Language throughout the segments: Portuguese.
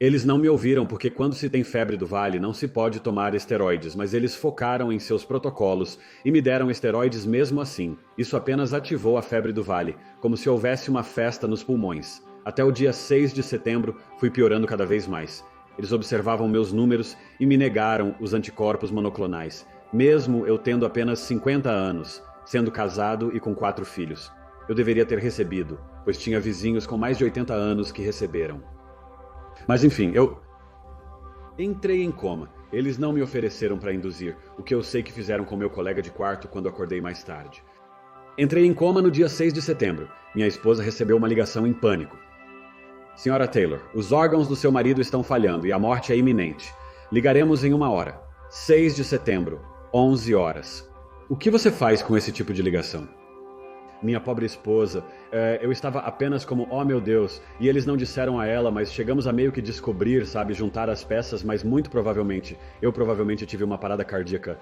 Eles não me ouviram porque quando se tem febre do vale não se pode tomar esteroides, mas eles focaram em seus protocolos e me deram esteroides mesmo assim. Isso apenas ativou a febre do vale, como se houvesse uma festa nos pulmões. Até o dia 6 de setembro fui piorando cada vez mais. Eles observavam meus números e me negaram os anticorpos monoclonais, mesmo eu tendo apenas 50 anos, sendo casado e com 4 filhos. Eu deveria ter recebido, pois tinha vizinhos com mais de 80 anos que receberam. Mas enfim, eu entrei em coma. Eles não me ofereceram para induzir, o que eu sei que fizeram com meu colega de quarto quando acordei mais tarde. Entrei em coma no dia 6 de setembro. Minha esposa recebeu uma ligação em pânico. Senhora Taylor, os órgãos do seu marido estão falhando e a morte é iminente. Ligaremos em 1 hora. 6 de setembro, 11 horas. O que você faz com esse tipo de ligação? Minha pobre esposa, eu estava apenas como, oh meu Deus, e eles não disseram a ela, mas chegamos a meio que descobrir, sabe, juntar as peças, mas muito provavelmente, eu provavelmente tive uma parada cardíaca.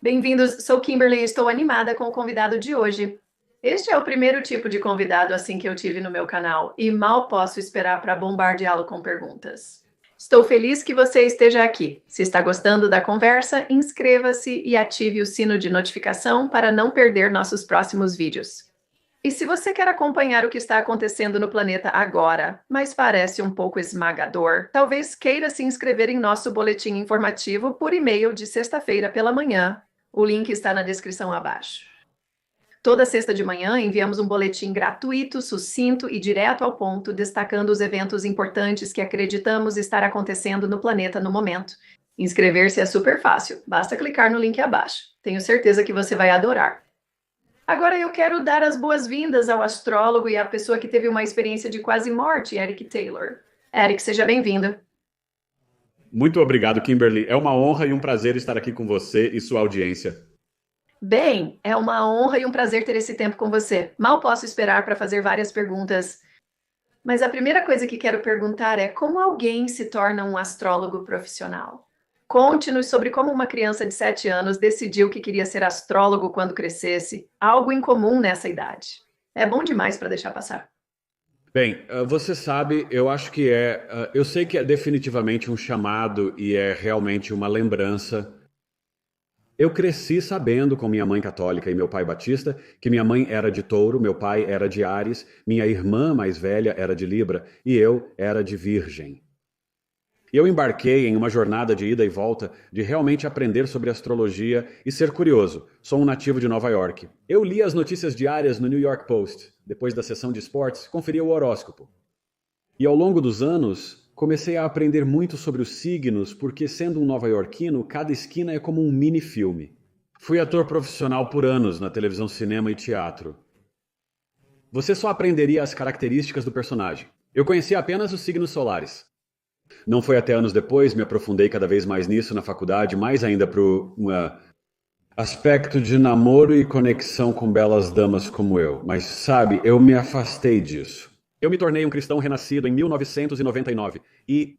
Bem-vindos, sou Kimberly e estou animada com o convidado de hoje. Este é o primeiro tipo de convidado assim que eu tive no meu canal e mal posso esperar para bombardeá-lo com perguntas. Estou feliz que você esteja aqui. Se está gostando da conversa, inscreva-se e ative o sino de notificação para não perder nossos próximos vídeos. E se você quer acompanhar o que está acontecendo no planeta agora, mas parece um pouco esmagador, talvez queira se inscrever em nosso boletim informativo por e-mail de sexta-feira pela manhã. O link está na descrição abaixo. Toda sexta de manhã enviamos um boletim gratuito, sucinto e direto ao ponto, destacando os eventos importantes que acreditamos estar acontecendo no planeta no momento. Inscrever-se é super fácil, basta clicar no link abaixo. Tenho certeza que você vai adorar. Agora eu quero dar as boas-vindas ao astrólogo e à pessoa que teve uma experiência de quase morte, Eric Taylor. Eric, seja bem-vindo. Muito obrigado, Kimberly. É uma honra e um prazer estar aqui com você e sua audiência. Bem, é uma honra e um prazer ter esse tempo com você. Mal posso esperar para fazer várias perguntas. Mas a primeira coisa que quero perguntar é como alguém se torna um astrólogo profissional? Conte-nos sobre como uma criança de 7 anos decidiu que queria ser astrólogo quando crescesse, algo incomum nessa idade. É bom demais para deixar passar. Bem, você sabe, eu acho que eu sei que é definitivamente um chamado e é realmente uma lembrança. Eu cresci sabendo com minha mãe católica e meu pai batista que minha mãe era de Touro, meu pai era de Áries, minha irmã mais velha era de Libra e eu era de Virgem. E eu embarquei em uma jornada de ida e volta de realmente aprender sobre astrologia e ser curioso. Sou um nativo de Nova York. Eu li as notícias diárias no New York Post. Depois da sessão de esportes, conferia o horóscopo. E ao longo dos anos, comecei a aprender muito sobre os signos, porque sendo um nova-iorquino, cada esquina é como um mini-filme. Fui ator profissional por anos na televisão, cinema e teatro. Você só aprenderia as características do personagem. Eu conhecia apenas os signos solares. Não foi até anos depois, me aprofundei cada vez mais nisso na faculdade, mais ainda para o aspecto de namoro e conexão com belas damas como eu. Mas sabe, eu me afastei disso. Eu me tornei um cristão renascido em 1999 e...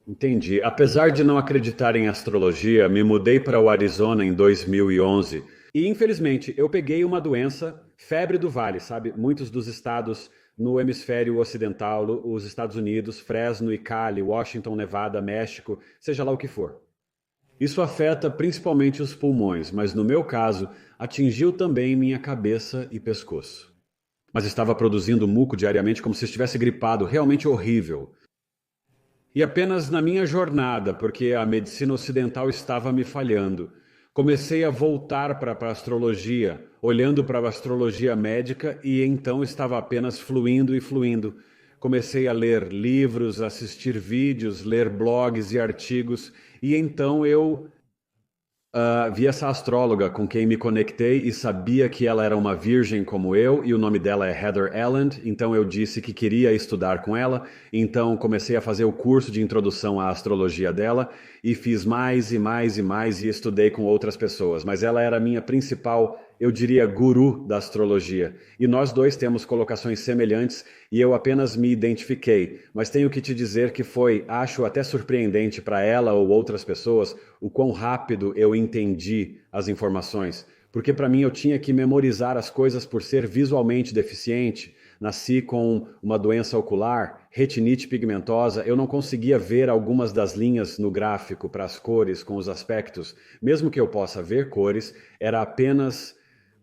Entendi. Apesar de não acreditar em astrologia, me mudei para o Arizona em 2011 e, infelizmente, eu peguei uma doença, febre do vale, sabe? Muitos dos estados no hemisfério ocidental, os Estados Unidos, Fresno e Cali, Washington, Nevada, México, seja lá o que for. Isso afeta principalmente os pulmões, mas no meu caso, atingiu também minha cabeça e pescoço. Mas estava produzindo muco diariamente como se estivesse gripado, realmente horrível. E apenas na minha jornada, porque a medicina ocidental estava me falhando, comecei a voltar para a astrologia, olhando para a astrologia médica e então estava apenas fluindo e fluindo. Comecei a ler livros, assistir vídeos, ler blogs e artigos e então eu vi essa astróloga com quem me conectei e sabia que ela era uma virgem como eu e o nome dela é Heather Alland, então eu disse que queria estudar com ela, então comecei a fazer o curso de introdução à astrologia dela e fiz mais e mais e mais e estudei com outras pessoas, mas ela era a minha principal eu diria, guru da astrologia. E nós dois temos colocações semelhantes e eu apenas me identifiquei. Mas tenho que te dizer que acho até surpreendente para ela ou outras pessoas, o quão rápido eu entendi as informações. Porque para mim eu tinha que memorizar as coisas por ser visualmente deficiente. Nasci com uma doença ocular, retinite pigmentosa, eu não conseguia ver algumas das linhas no gráfico para as cores, com os aspectos. Mesmo que eu possa ver cores, era apenas,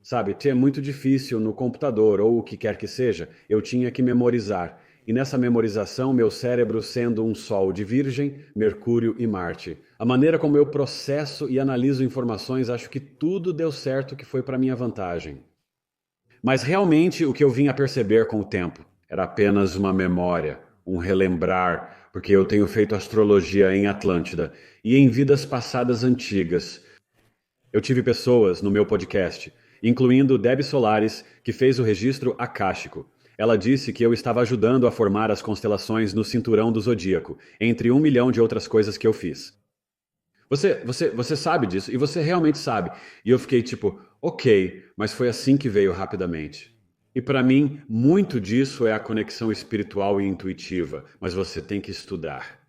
sabe, é muito difícil no computador ou o que quer que seja, eu tinha que memorizar. E nessa memorização, meu cérebro sendo um Sol de Virgem, Mercúrio e Marte. A maneira como eu processo e analiso informações, acho que tudo deu certo que foi para minha vantagem. Mas realmente o que eu vim a perceber com o tempo era apenas uma memória, um relembrar, porque eu tenho feito astrologia em Atlântida e em vidas passadas antigas. Eu tive pessoas no meu podcast, incluindo Debbie Solares, que fez o registro akáshico. Ela disse que eu estava ajudando a formar as constelações no cinturão do zodíaco, entre 1 milhão de outras coisas que eu fiz. Você sabe disso, e você realmente sabe. E eu fiquei tipo, ok, mas foi assim que veio rapidamente. E para mim, muito disso é a conexão espiritual e intuitiva, mas você tem que estudar.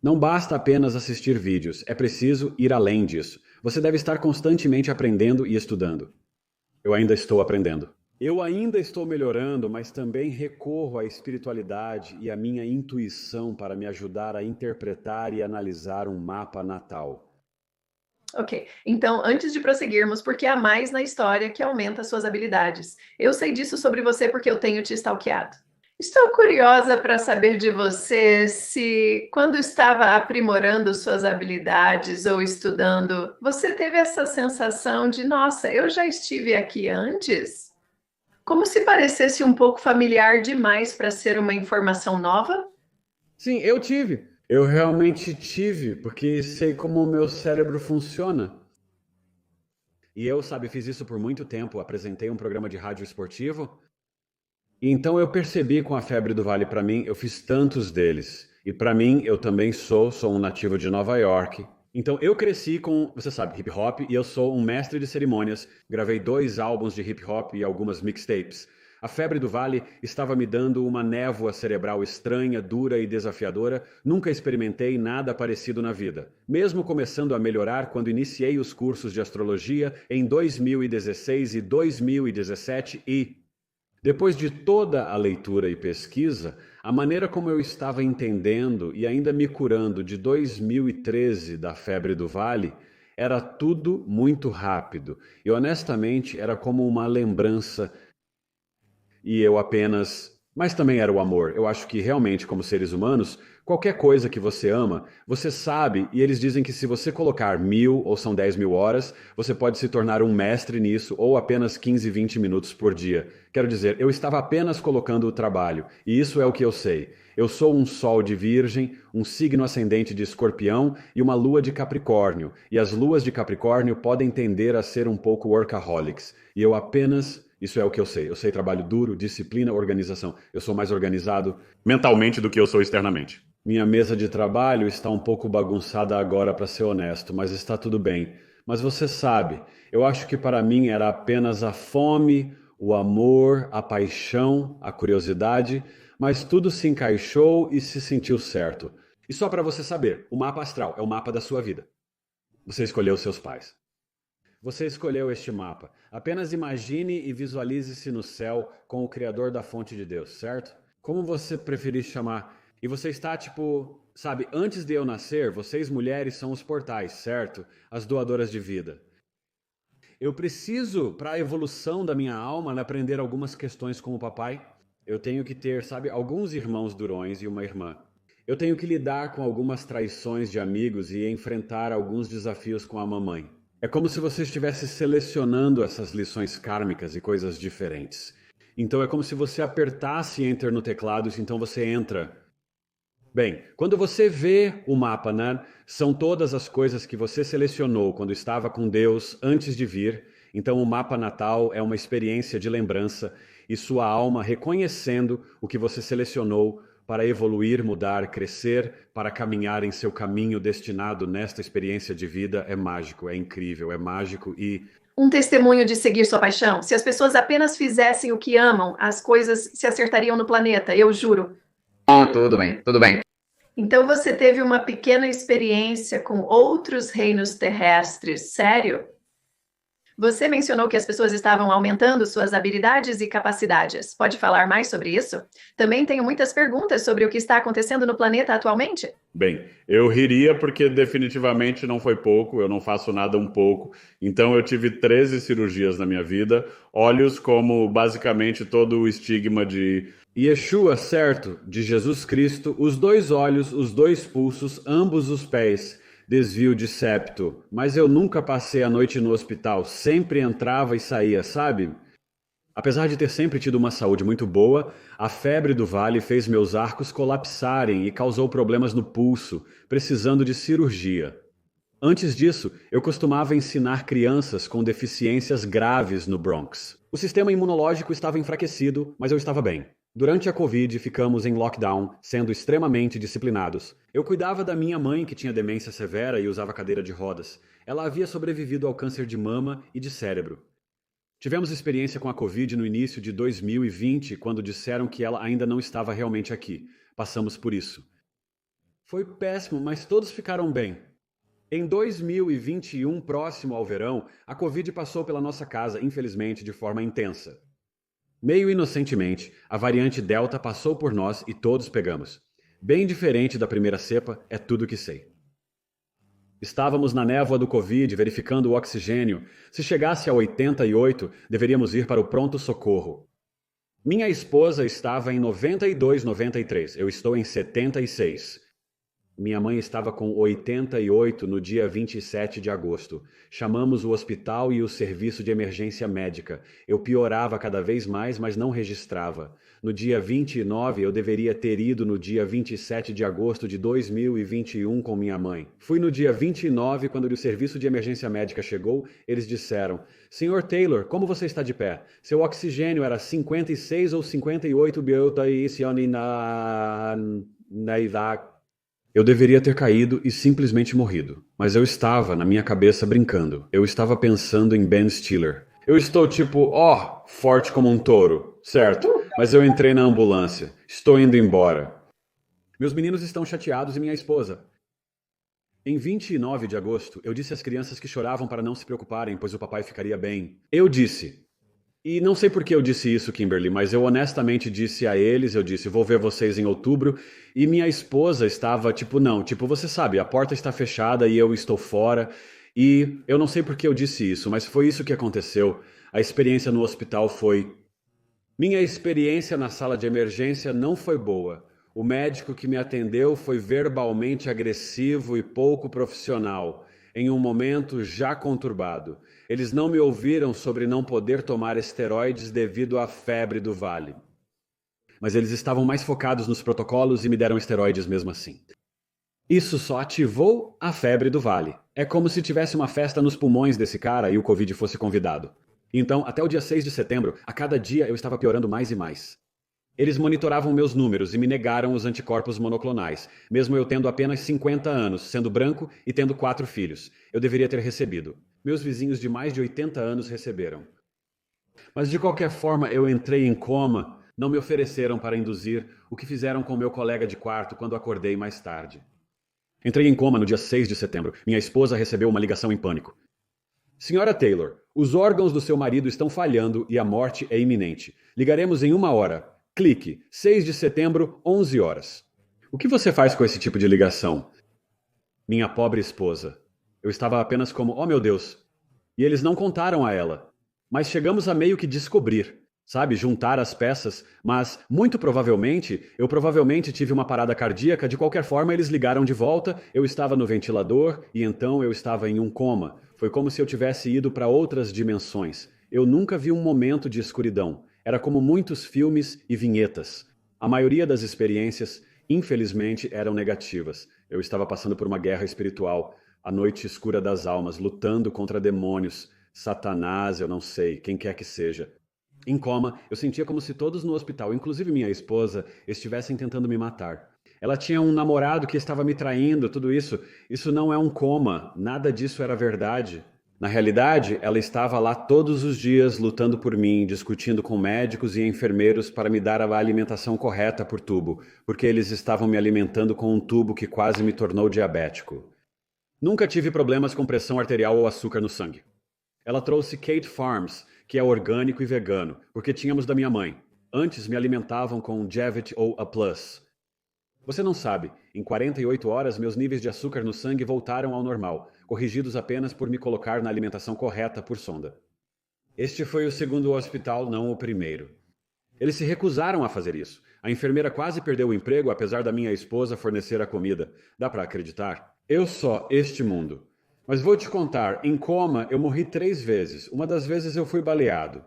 Não basta apenas assistir vídeos, é preciso ir além disso. Você deve estar constantemente aprendendo e estudando. Eu ainda estou aprendendo. Eu ainda estou melhorando, mas também recorro à espiritualidade e à minha intuição para me ajudar a interpretar e analisar um mapa natal. Ok, então antes de prosseguirmos, por que há mais na história que aumenta suas habilidades? Eu sei disso sobre você porque eu tenho te stalkeado. Estou curiosa para saber de você se, quando estava aprimorando suas habilidades ou estudando, você teve essa sensação de, nossa, eu já estive aqui antes? Como se parecesse um pouco familiar demais para ser uma informação nova? Sim, eu tive. Eu realmente tive, porque sei como o meu cérebro funciona. E eu, sabe, fiz isso por muito tempo. Apresentei um programa de rádio esportivo. E então eu percebi com a febre do Vale para mim, eu fiz tantos deles. E para mim, eu também sou um nativo de Nova York. Então eu cresci com, você sabe, hip hop e eu sou um mestre de cerimônias. Gravei 2 álbuns de hip hop e algumas mixtapes. A febre do Vale estava me dando uma névoa cerebral estranha, dura e desafiadora. Nunca experimentei nada parecido na vida. Mesmo começando a melhorar quando iniciei os cursos de astrologia em 2016 e 2017 depois de toda a leitura e pesquisa, a maneira como eu estava entendendo e ainda me curando de 2013 da febre do Vale, era tudo muito rápido. E honestamente era como uma lembrança e eu apenas. Mas também era o amor. Eu acho que realmente, como seres humanos, qualquer coisa que você ama, você sabe, e eles dizem que se você colocar 1.000 ou são 10.000 horas, você pode se tornar um mestre nisso, ou apenas 15, 20 minutos por dia. Quero dizer, eu estava apenas colocando o trabalho, e isso é o que eu sei. Eu sou um sol de Virgem, um signo ascendente de Escorpião e uma lua de Capricórnio. E as luas de Capricórnio podem tender a ser um pouco workaholics. E eu apenas. Isso é o que eu sei. Eu sei trabalho duro, disciplina, organização. Eu sou mais organizado mentalmente do que eu sou externamente. Minha mesa de trabalho está um pouco bagunçada agora, para ser honesto, mas está tudo bem. Mas você sabe, eu acho que para mim era apenas a fome, o amor, a paixão, a curiosidade, mas tudo se encaixou e se sentiu certo. E só para você saber, o mapa astral é o mapa da sua vida. Você escolheu seus pais. Você escolheu este mapa. Apenas imagine e visualize-se no céu com o Criador da fonte de Deus, certo? Como você preferir chamar? E você está tipo, sabe, antes de eu nascer, vocês mulheres são os portais, certo? As doadoras de vida. Eu preciso, para a evolução da minha alma, aprender algumas questões com o papai. Eu tenho que ter, sabe, alguns irmãos durões e uma irmã. Eu tenho que lidar com algumas traições de amigos e enfrentar alguns desafios com a mamãe. É como se você estivesse selecionando essas lições kármicas e coisas diferentes. Então é como se você apertasse Enter no teclado, então você entra. Bem, quando você vê o mapa, né, são todas as coisas que você selecionou quando estava com Deus antes de vir. Então o mapa natal é uma experiência de lembrança e sua alma reconhecendo o que você selecionou para evoluir, mudar, crescer, para caminhar em seu caminho destinado nesta experiência de vida é mágico, é incrível, é mágico e Um testemunho de seguir sua paixão? Se as pessoas apenas fizessem o que amam, as coisas se acertariam no planeta, eu juro. Tudo bem, tudo bem. Então você teve uma pequena experiência com outros reinos terrestres, sério? Você mencionou que as pessoas estavam aumentando suas habilidades e capacidades. Pode falar mais sobre isso? Também tenho muitas perguntas sobre o que está acontecendo no planeta atualmente. Bem, eu riria porque definitivamente não foi pouco, eu não faço nada um pouco. Então eu tive 13 cirurgias na minha vida, olhos como basicamente todo o estigma de Yeshua, certo? De Jesus Cristo, os 2 olhos, os 2 pulsos, ambos os pés. Desvio de septo, mas eu nunca passei a noite no hospital, sempre entrava e saía, sabe? Apesar de ter sempre tido uma saúde muito boa, a febre do vale fez meus arcos colapsarem e causou problemas no pulso, precisando de cirurgia. Antes disso, eu costumava ensinar crianças com deficiências graves no Bronx. O sistema imunológico estava enfraquecido, mas eu estava bem. Durante a Covid, ficamos em lockdown, sendo extremamente disciplinados. Eu cuidava da minha mãe, que tinha demência severa e usava cadeira de rodas. Ela havia sobrevivido ao câncer de mama e de cérebro. Tivemos experiência com a Covid no início de 2020, quando disseram que ela ainda não estava realmente aqui. Passamos por isso. Foi péssimo, mas todos ficaram bem. Em 2021, próximo ao verão, a Covid passou pela nossa casa, infelizmente, de forma intensa. Meio inocentemente, a variante Delta passou por nós e todos pegamos. Bem diferente da primeira cepa, é tudo que sei. Estávamos na névoa do Covid, verificando o oxigênio. Se chegasse a 88, deveríamos ir para o pronto-socorro. Minha esposa estava em 92, 93. Eu estou em 76. Minha mãe estava com 88 no dia 27 de agosto. Chamamos o hospital e o serviço de emergência médica. Eu piorava cada vez mais, mas não registrava. No dia 29, eu deveria ter ido no dia 27 de agosto de 2021 com minha mãe. Fui no dia 29, quando o serviço de emergência médica chegou, eles disseram: Senhor Taylor, como você está de pé? Seu oxigênio era 56 ou 58 na idade. Eu deveria ter caído e simplesmente morrido, mas eu estava, na minha cabeça, brincando. Eu estava pensando em Ben Stiller. Eu estou tipo, forte como um touro, certo? Mas eu entrei na ambulância. Estou indo embora. Meus meninos estão chateados e minha esposa. Em 29 de agosto, eu disse às crianças que choravam para não se preocuparem, pois o papai ficaria bem. Eu disse... E não sei por que eu disse isso, Kimberly, mas eu honestamente disse a eles, eu disse, vou ver vocês em outubro, e minha esposa estava não, você sabe, a porta está fechada e eu estou fora, e eu não sei por que eu disse isso, mas foi isso que aconteceu. A experiência no hospital foi... Minha experiência na sala de emergência não foi boa. O médico que me atendeu foi verbalmente agressivo e pouco profissional, em um momento já conturbado. Eles não me ouviram sobre não poder tomar esteroides devido à febre do vale. Mas eles estavam mais focados nos protocolos e me deram esteroides mesmo assim. Isso só ativou a febre do vale. É como se tivesse uma festa nos pulmões desse cara e o Covid fosse convidado. Então, até o dia 6 de setembro, a cada dia eu estava piorando mais e mais. Eles monitoravam meus números e me negaram os anticorpos monoclonais, mesmo eu tendo apenas 50 anos, sendo branco e tendo 4 filhos. Eu deveria ter recebido. Meus vizinhos de mais de 80 anos receberam. Mas de qualquer forma, eu entrei em coma. Não me ofereceram para induzir, o que fizeram com meu colega de quarto quando acordei mais tarde. Entrei em coma no dia 6 de setembro. Minha esposa recebeu uma ligação em pânico. Senhora Taylor, os órgãos do seu marido estão falhando e a morte é iminente. Ligaremos em 1 hora. Clique. 6 de setembro, 11 horas. O que você faz com esse tipo de ligação? Minha pobre esposa. Eu estava apenas como, oh meu Deus. E eles não contaram a ela. Mas chegamos a meio que descobrir. Sabe, juntar as peças, mas muito provavelmente, eu provavelmente tive uma parada cardíaca, de qualquer forma eles ligaram de volta, eu estava no ventilador e então eu estava em um coma. Foi como se eu tivesse ido para outras dimensões. Eu nunca vi um momento de escuridão. Era como muitos filmes e vinhetas. A maioria das experiências, infelizmente, eram negativas. Eu estava passando por uma guerra espiritual, a noite escura das almas, lutando contra demônios, Satanás, eu não sei, quem quer que seja. Em coma, eu sentia como se todos no hospital, inclusive minha esposa, estivessem tentando me matar. Ela tinha um namorado que estava me traindo, tudo isso. Isso não é um coma, nada disso era verdade. Na realidade, ela estava lá todos os dias lutando por mim, discutindo com médicos e enfermeiros para me dar a alimentação correta por tubo, porque eles estavam me alimentando com um tubo que quase me tornou diabético. Nunca tive problemas com pressão arterial ou açúcar no sangue. Ela trouxe Kate Farms, que é orgânico e vegano, porque tínhamos da minha mãe. Antes me alimentavam com Javit ou A Plus. Você não sabe, em 48 horas meus níveis de açúcar no sangue voltaram ao normal, corrigidos apenas por me colocar na alimentação correta por sonda. Este foi o segundo hospital, não o primeiro. Eles se recusaram a fazer isso. A enfermeira quase perdeu o emprego apesar da minha esposa fornecer a comida. Dá para acreditar? Eu só este mundo. Mas vou te contar, em coma eu morri 3 vezes. Uma das vezes eu fui baleado.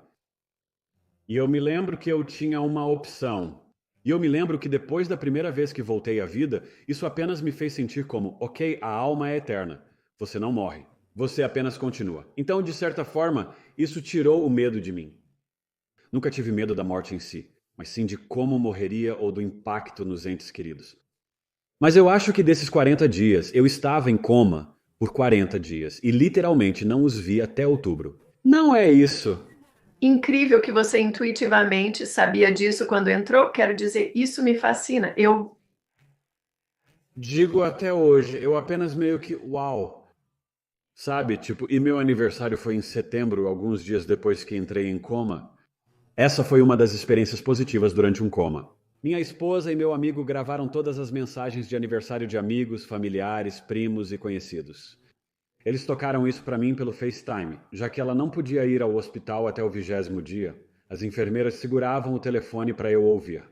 E eu me lembro que eu tinha uma opção. E eu me lembro que depois da primeira vez que voltei à vida, isso apenas me fez sentir como, ok, a alma é eterna. Você não morre. Você apenas continua. Então, de certa forma, isso tirou o medo de mim. Nunca tive medo da morte em si, mas sim de como morreria ou do impacto nos entes queridos. Mas eu acho que desses 40 dias, eu estava em coma por 40 dias e literalmente não os vi até outubro. Não é isso. Incrível que você intuitivamente sabia disso quando entrou. Quero dizer, isso me fascina. Digo até hoje, eu apenas meio que, uau. Sabe, tipo, e meu aniversário foi em setembro, alguns dias depois que entrei em coma. Essa foi uma das experiências positivas durante um coma. Minha esposa e meu amigo gravaram todas as mensagens de aniversário de amigos, familiares, primos e conhecidos. Eles tocaram isso para mim pelo FaceTime, já que ela não podia ir ao hospital até o 20º dia. As enfermeiras seguravam o telefone para eu ouvir.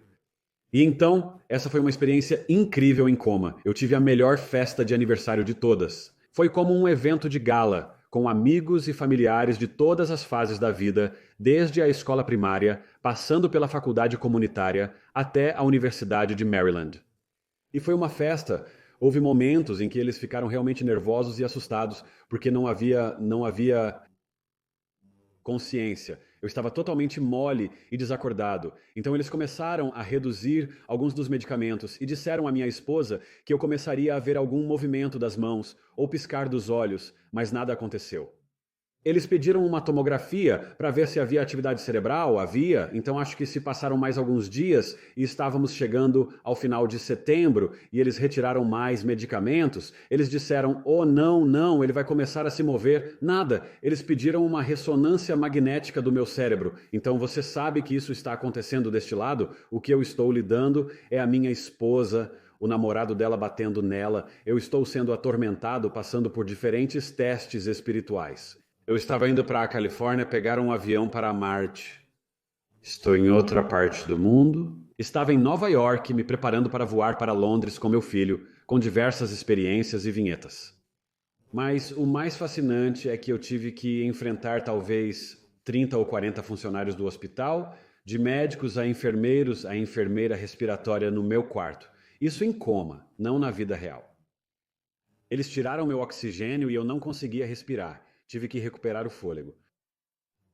E então, essa foi uma experiência incrível em coma. Eu tive a melhor festa de aniversário de todas. Foi como um evento de gala, com amigos e familiares de todas as fases da vida, desde a escola primária, passando pela faculdade comunitária, até a Universidade de Maryland. E foi uma festa. Houve momentos em que eles ficaram realmente nervosos e assustados, porque não havia consciência. Eu estava totalmente mole e desacordado. Então eles começaram a reduzir alguns dos medicamentos e disseram à minha esposa que eu começaria a ver algum movimento das mãos ou piscar dos olhos, mas nada aconteceu. Eles pediram uma tomografia para ver se havia atividade cerebral, havia, então acho que se passaram mais alguns dias e estávamos chegando ao final de setembro e eles retiraram mais medicamentos. Eles disseram, oh não, ele vai começar a se mover. Nada, eles pediram uma ressonância magnética do meu cérebro. Então você sabe que isso está acontecendo deste lado? O que eu estou lidando é a minha esposa, o namorado dela batendo nela. Eu estou sendo atormentado, passando por diferentes testes espirituais. Eu estava indo para a Califórnia pegar um avião para Marte. Estou em outra parte do mundo. Estava em Nova York me preparando para voar para Londres com meu filho, com diversas experiências e vinhetas. Mas o mais fascinante é que eu tive que enfrentar talvez 30 ou 40 funcionários do hospital, de médicos a enfermeiros, a enfermeira respiratória no meu quarto. Isso em coma, não na vida real. Eles tiraram meu oxigênio e eu não conseguia respirar. Tive que recuperar o fôlego.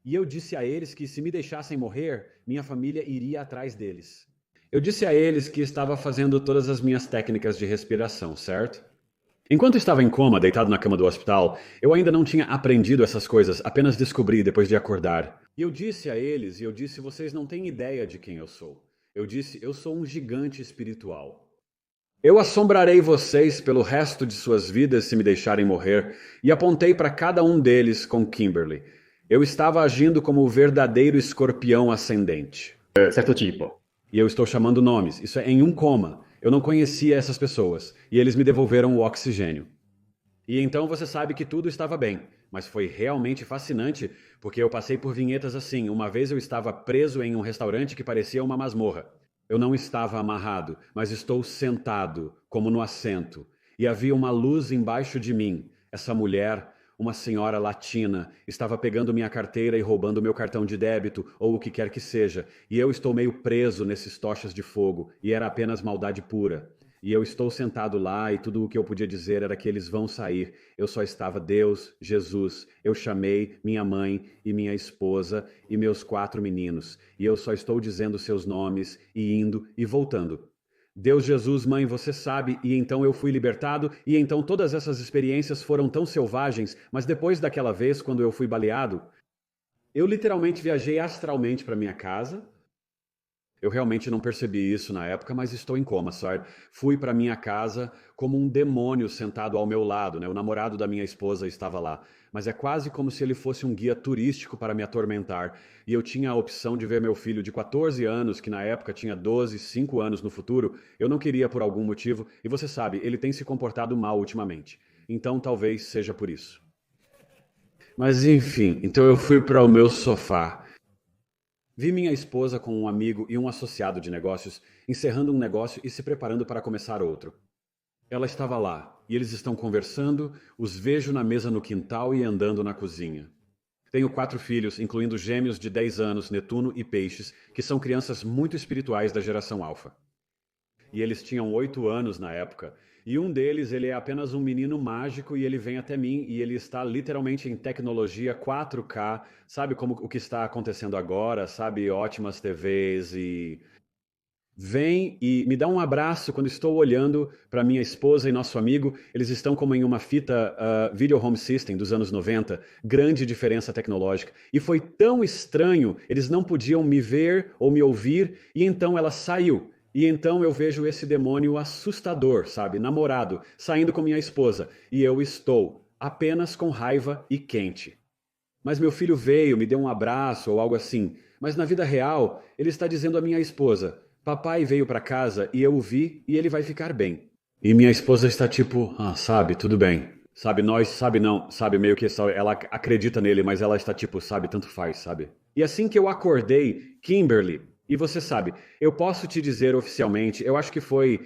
E eu disse a eles que se me deixassem morrer, minha família iria atrás deles. Eu disse a eles que estava fazendo todas as minhas técnicas de respiração, certo? Enquanto estava em coma, deitado na cama do hospital, eu ainda não tinha aprendido essas coisas, apenas descobri depois de acordar. E eu disse a eles, vocês não têm ideia de quem eu sou. Eu disse, eu sou um gigante espiritual. Eu assombrarei vocês pelo resto de suas vidas se me deixarem morrer, e apontei para cada um deles com Kimberly. Eu estava agindo como o verdadeiro escorpião ascendente. Certo tipo. E eu estou chamando nomes, isso é em um coma. Eu não conhecia essas pessoas, e eles me devolveram o oxigênio. E então você sabe que tudo estava bem, mas foi realmente fascinante, porque eu passei por vinhetas assim. Uma vez eu estava preso em um restaurante que parecia uma masmorra. Eu não estava amarrado, mas estou sentado, como no assento, e havia uma luz embaixo de mim. Essa mulher, uma senhora latina, estava pegando minha carteira e roubando meu cartão de débito, ou o que quer que seja, e eu estou meio preso nesses tochas de fogo, e era apenas maldade pura. E eu estou sentado lá e tudo o que eu podia dizer era que eles vão sair. Eu só estava Deus, Jesus. Eu chamei minha mãe e minha esposa e meus 4 meninos. E eu só estou dizendo seus nomes e indo e voltando. Deus, Jesus, mãe, você sabe, e então eu fui libertado, e então todas essas experiências foram tão selvagens, mas depois daquela vez, quando eu fui baleado, eu literalmente viajei astralmente para minha casa. Eu realmente não percebi isso na época, mas estou em coma, certo? Fui para minha casa como um demônio sentado ao meu lado, né? O namorado da minha esposa estava lá, mas é quase como se ele fosse um guia turístico para me atormentar. E eu tinha a opção de ver meu filho de 14 anos, que na época tinha 12, 5 anos no futuro. Eu não queria por algum motivo, e você sabe, ele tem se comportado mal ultimamente. Então talvez seja por isso. Mas enfim, então eu fui para o meu sofá. Vi minha esposa com um amigo e um associado de negócios encerrando um negócio e se preparando para começar outro. Ela estava lá, e eles estão conversando, os vejo na mesa no quintal e andando na cozinha. Tenho 4 filhos, incluindo gêmeos de 10 anos, Netuno e Peixes, que são crianças muito espirituais da geração Alfa. E eles tinham 8 anos na época. E um deles, ele é apenas um menino mágico e ele vem até mim e ele está literalmente em tecnologia 4K, sabe como o que está acontecendo agora, sabe, ótimas TVs e vem e me dá um abraço quando estou olhando para minha esposa e nosso amigo. Eles estão como em uma fita Video Home System dos anos 90, grande diferença tecnológica. E foi tão estranho, eles não podiam me ver ou me ouvir, e então ela saiu. E então eu vejo esse demônio assustador, sabe, namorado, saindo com minha esposa, e eu estou apenas com raiva e quente. Mas meu filho veio, me deu um abraço ou algo assim. Mas na vida real, ele está dizendo à minha esposa: Papai veio para casa e eu o vi e ele vai ficar bem. E minha esposa está tipo: sabe, tudo bem. Sabe, nós, sabe, não, sabe, meio que ela acredita nele, mas ela está tipo, sabe, tanto faz, sabe? E assim que eu acordei, Kimberly, e você sabe, eu posso te dizer oficialmente, eu acho que foi.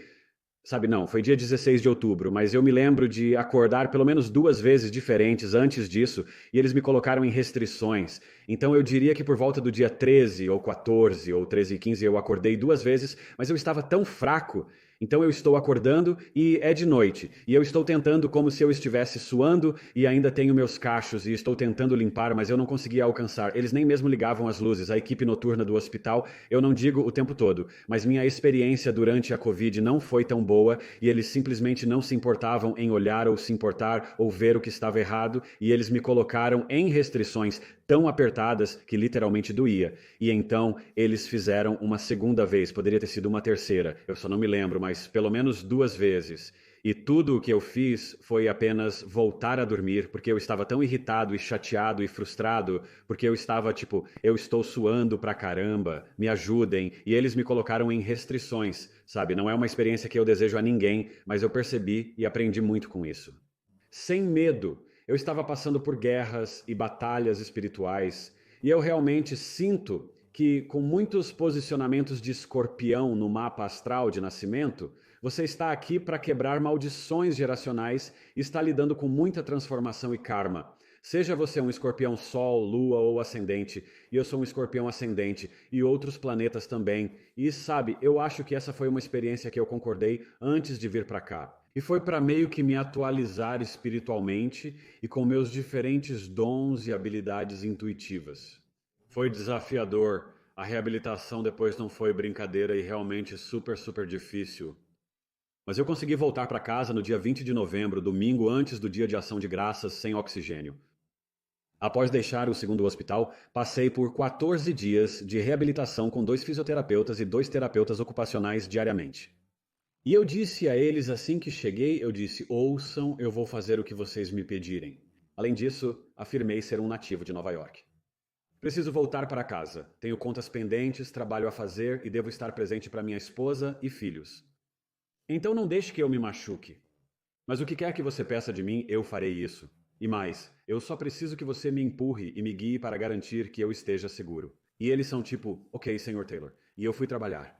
Sabe, não, foi dia 16 de outubro, mas eu me lembro de acordar pelo menos 2 vezes diferentes antes disso e eles me colocaram em restrições. Então eu diria que por volta do dia 13 ou 14 ou 13 e 15 eu acordei 2 vezes, mas eu estava tão fraco. Então eu estou acordando e é de noite. E eu estou tentando como se eu estivesse suando e ainda tenho meus cachos e estou tentando limpar, mas eu não conseguia alcançar. Eles nem mesmo ligavam as luzes. A equipe noturna do hospital, eu não digo o tempo todo, mas minha experiência durante a Covid não foi tão boa e eles simplesmente não se importavam em olhar ou se importar ou ver o que estava errado e eles me colocaram em restrições tão apertadas que literalmente doía. E então eles fizeram uma segunda vez, poderia ter sido uma terceira, eu só não me lembro, mas pelo menos 2 vezes. E tudo o que eu fiz foi apenas voltar a dormir, porque eu estava tão irritado e chateado e frustrado, porque eu estava tipo, eu estou suando pra caramba, me ajudem. E eles me colocaram em restrições, sabe? Não é uma experiência que eu desejo a ninguém, mas eu percebi e aprendi muito com isso. Sem medo, eu estava passando por guerras e batalhas espirituais, e eu realmente sinto que, com muitos posicionamentos de escorpião no mapa astral de nascimento, você está aqui para quebrar maldições geracionais e está lidando com muita transformação e karma. Seja você um escorpião sol, lua ou ascendente, e eu sou um escorpião ascendente, e outros planetas também. E sabe, eu acho que essa foi uma experiência que eu concordei antes de vir para cá. E foi para meio que me atualizar espiritualmente e com meus diferentes dons e habilidades intuitivas. Foi desafiador. A reabilitação depois não foi brincadeira e realmente super, super difícil. Mas eu consegui voltar para casa no dia 20 de novembro, domingo antes do Dia de Ação de Graças, sem oxigênio. Após deixar o segundo hospital, passei por 14 dias de reabilitação com 2 fisioterapeutas e 2 terapeutas ocupacionais diariamente. E eu disse a eles assim que cheguei, eu disse: ouçam, eu vou fazer o que vocês me pedirem. Além disso, afirmei ser um nativo de Nova York. Preciso voltar para casa. Tenho contas pendentes, trabalho a fazer e devo estar presente para minha esposa e filhos. Então não deixe que eu me machuque. Mas o que quer que você peça de mim, eu farei isso. E mais, eu só preciso que você me empurre e me guie para garantir que eu esteja seguro. E eles são tipo: ok, Sr. Taylor. E eu fui trabalhar.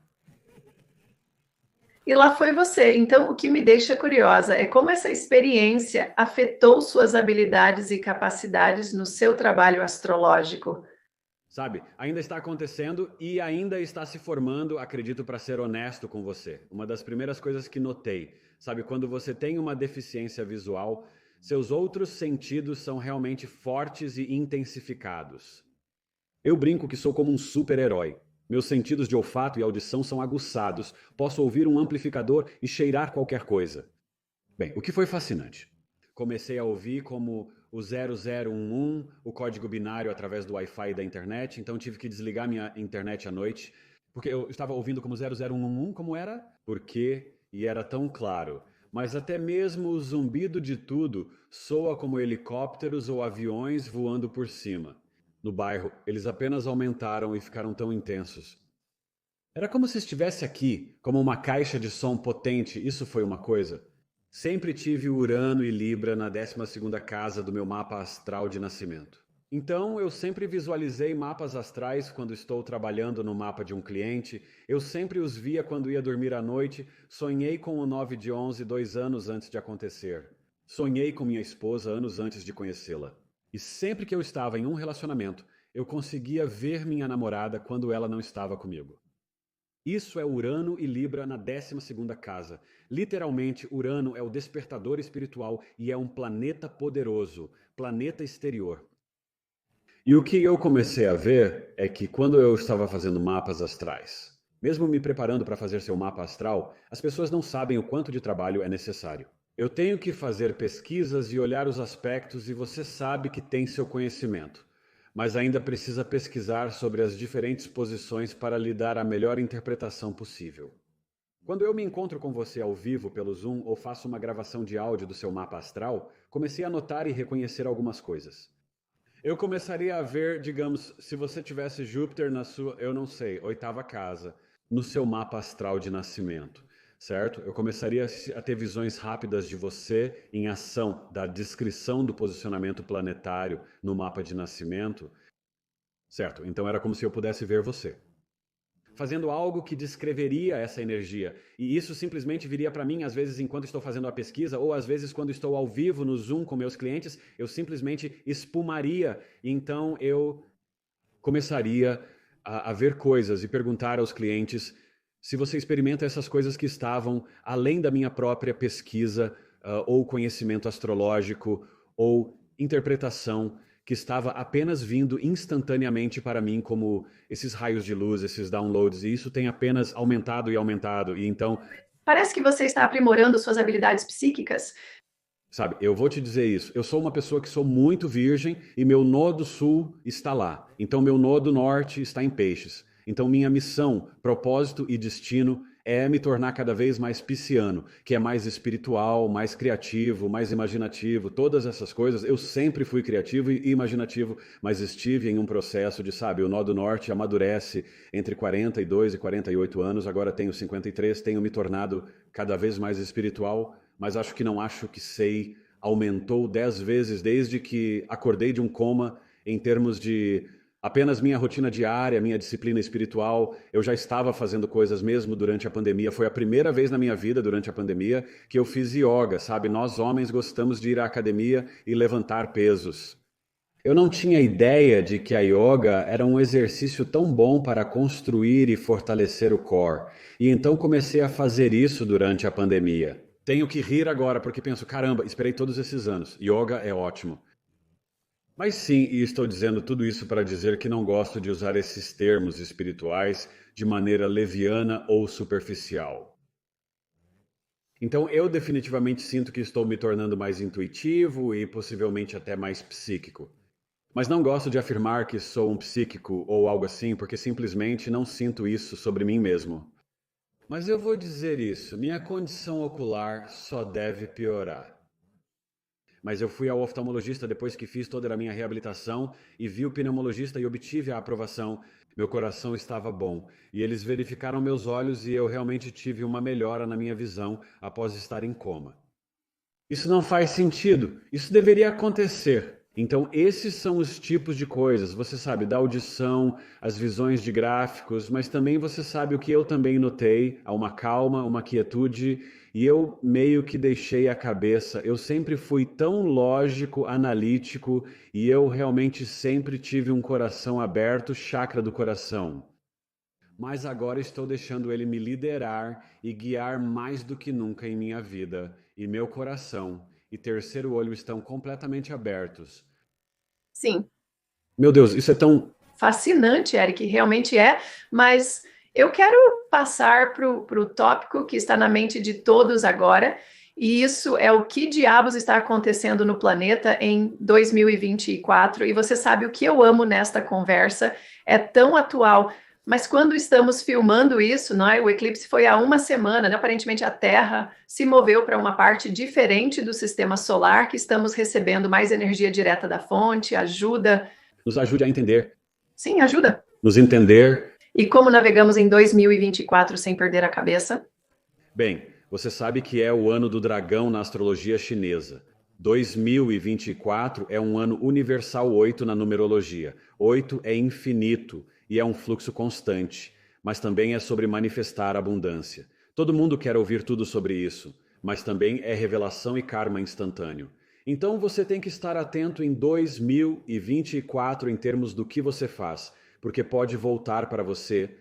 E lá foi você. Então, o que me deixa curiosa é como essa experiência afetou suas habilidades e capacidades no seu trabalho astrológico. Sabe, ainda está acontecendo e ainda está se formando, acredito, para ser honesto com você. Uma das primeiras coisas que notei, sabe, quando você tem uma deficiência visual, seus outros sentidos são realmente fortes e intensificados. Eu brinco que sou como um super-herói. Meus sentidos de olfato e audição são aguçados. Posso ouvir um amplificador e cheirar qualquer coisa. Bem, o que foi fascinante? Comecei a ouvir como o 0011, o código binário através do Wi-Fi da internet, então tive que desligar minha internet à noite, porque eu estava ouvindo como 00111, como era? Por quê? E era tão claro. Mas até mesmo o zumbido de tudo soa como helicópteros ou aviões voando por cima. No bairro, eles apenas aumentaram e ficaram tão intensos. Era como se estivesse aqui, como uma caixa de som potente, isso foi uma coisa. Sempre tive Urano e Libra na 12ª casa do meu mapa astral de nascimento. Então, eu sempre visualizei mapas astrais quando estou trabalhando no mapa de um cliente, eu sempre os via quando ia dormir à noite, sonhei com o 9 de 11 2 anos antes de acontecer. Sonhei com minha esposa anos antes de conhecê-la. E sempre que eu estava em um relacionamento, eu conseguia ver minha namorada quando ela não estava comigo. Isso é Urano e Libra na 12ª casa. Literalmente, Urano é o despertador espiritual e é um planeta poderoso, planeta exterior. E o que eu comecei a ver é que quando eu estava fazendo mapas astrais, mesmo me preparando para fazer seu mapa astral, as pessoas não sabem o quanto de trabalho é necessário. Eu tenho que fazer pesquisas e olhar os aspectos e você sabe que tem seu conhecimento, mas ainda precisa pesquisar sobre as diferentes posições para lhe dar a melhor interpretação possível. Quando eu me encontro com você ao vivo pelo Zoom ou faço uma gravação de áudio do seu mapa astral, comecei a notar e reconhecer algumas coisas. Eu começaria a ver, digamos, se você tivesse Júpiter na sua, eu não sei, 8ª casa, no seu mapa astral de nascimento, certo? Eu começaria a ter visões rápidas de você em ação, da descrição do posicionamento planetário no mapa de nascimento, certo? Então era como se eu pudesse ver você fazendo algo que descreveria essa energia. E isso simplesmente viria para mim, às vezes, enquanto estou fazendo a pesquisa, ou às vezes, quando estou ao vivo no Zoom com meus clientes, eu simplesmente espumaria. E então eu começaria a ver coisas e perguntar aos clientes se você experimenta essas coisas que estavam além da minha própria pesquisa, ou conhecimento astrológico, ou interpretação, que estava apenas vindo instantaneamente para mim como esses raios de luz, esses downloads, e isso tem apenas aumentado e aumentado, e então, Parece que você está aprimorando suas habilidades psíquicas. sabe, eu vou te dizer isso, eu sou uma pessoa que sou muito virgem e meu nodo sul está lá, então meu nodo norte está em peixes, então minha missão, propósito e destino é me tornar cada vez mais pisciano, que é mais espiritual, mais criativo, mais imaginativo, todas essas coisas. Eu sempre fui criativo e imaginativo, mas estive em um processo de, sabe, o nó do norte amadurece entre 42 e 48 anos, agora tenho 53, tenho me tornado cada vez mais espiritual, mas acho que sei, aumentou 10 vezes desde que acordei de um coma em termos de apenas minha rotina diária, minha disciplina espiritual. Eu já estava fazendo coisas mesmo durante a pandemia. Foi a primeira vez na minha vida durante a pandemia que eu fiz yoga, sabe? Nós homens gostamos de ir à academia e levantar pesos. Eu não tinha ideia de que a yoga era um exercício tão bom para construir e fortalecer o core. E então comecei a fazer isso durante a pandemia. Tenho que rir agora porque penso, caramba, esperei todos esses anos. Yoga é ótimo. Mas sim, e estou dizendo tudo isso para dizer que não gosto de usar esses termos espirituais de maneira leviana ou superficial. Então eu definitivamente sinto que estou me tornando mais intuitivo e possivelmente até mais psíquico. Mas não gosto de afirmar que sou um psíquico ou algo assim, porque simplesmente não sinto isso sobre mim mesmo. Mas eu vou dizer isso, minha condição ocular só deve piorar. Mas eu fui ao oftalmologista depois que fiz toda a minha reabilitação e vi o pneumologista e obtive a aprovação. Meu coração estava bom e eles verificaram meus olhos e eu realmente tive uma melhora na minha visão após estar em coma. Isso não faz sentido. Isso deveria acontecer. Então, esses são os tipos de coisas. Você sabe, da audição, as visões de gráficos, mas também você sabe o que eu também notei, há uma calma, uma quietude, e eu meio que deixei a cabeça. Eu sempre fui tão lógico, analítico, e eu realmente sempre tive um coração aberto, chakra do coração. Mas agora estou deixando ele me liderar e guiar mais do que nunca em minha vida, e meu coração e terceiro olho estão completamente abertos. Sim. Meu Deus, isso é tão fascinante, Eric, realmente é, mas eu quero passar para o tópico que está na mente de todos agora, e isso é o que diabos está acontecendo no planeta em 2024. E você sabe o que eu amo nesta conversa, é tão atual. Mas quando estamos filmando isso, não é? O eclipse foi há uma semana, né? Aparentemente a Terra se moveu para uma parte diferente do sistema solar, que estamos recebendo mais energia direta da fonte, ajuda. Nos ajude a entender. Sim, ajuda. Nos entender. E como navegamos em 2024 sem perder a cabeça? Bem, você sabe que é o ano do dragão na astrologia chinesa. 2024 é um ano universal 8 na numerologia. 8 é infinito e é um fluxo constante, mas também é sobre manifestar abundância. Todo mundo quer ouvir tudo sobre isso, mas também é revelação e karma instantâneo. Então você tem que estar atento em 2024 em termos do que você faz, porque pode voltar para você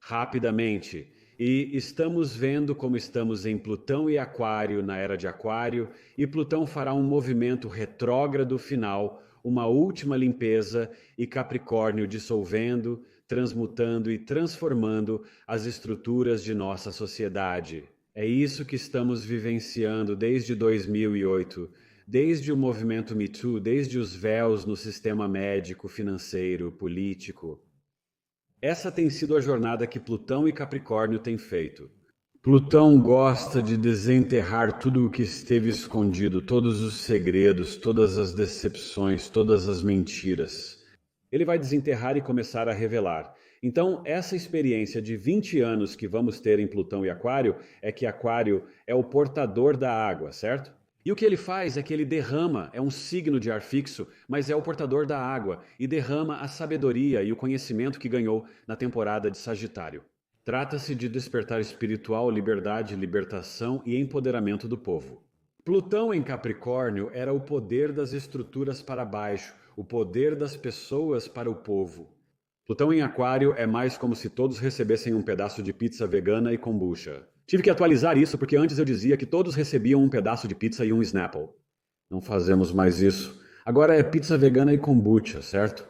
rapidamente. E estamos vendo como estamos em Plutão e Aquário na era de Aquário, e Plutão fará um movimento retrógrado final, uma última limpeza, e Capricórnio dissolvendo, transmutando e transformando as estruturas de nossa sociedade. É isso que estamos vivenciando desde 2008, desde o movimento Me Too, desde os véus no sistema médico, financeiro, político. Essa tem sido a jornada que Plutão e Capricórnio têm feito. Plutão gosta de desenterrar tudo o que esteve escondido, todos os segredos, todas as decepções, todas as mentiras. Ele vai desenterrar e começar a revelar. Então, essa experiência de 20 anos que vamos ter em Plutão e Aquário é que Aquário é o portador da água, certo? E o que ele faz é que ele derrama, é um signo de ar fixo, mas é o portador da água e derrama a sabedoria e o conhecimento que ganhou na temporada de Sagitário. Trata-se de despertar espiritual, liberdade, libertação e empoderamento do povo. Plutão em Capricórnio era o poder das estruturas para baixo, o poder das pessoas para o povo. Plutão em Aquário é mais como se todos recebessem um pedaço de pizza vegana e kombucha. Tive que atualizar isso porque antes eu dizia que todos recebiam um pedaço de pizza e um Snapple. Não fazemos mais isso. Agora é pizza vegana e kombucha, certo?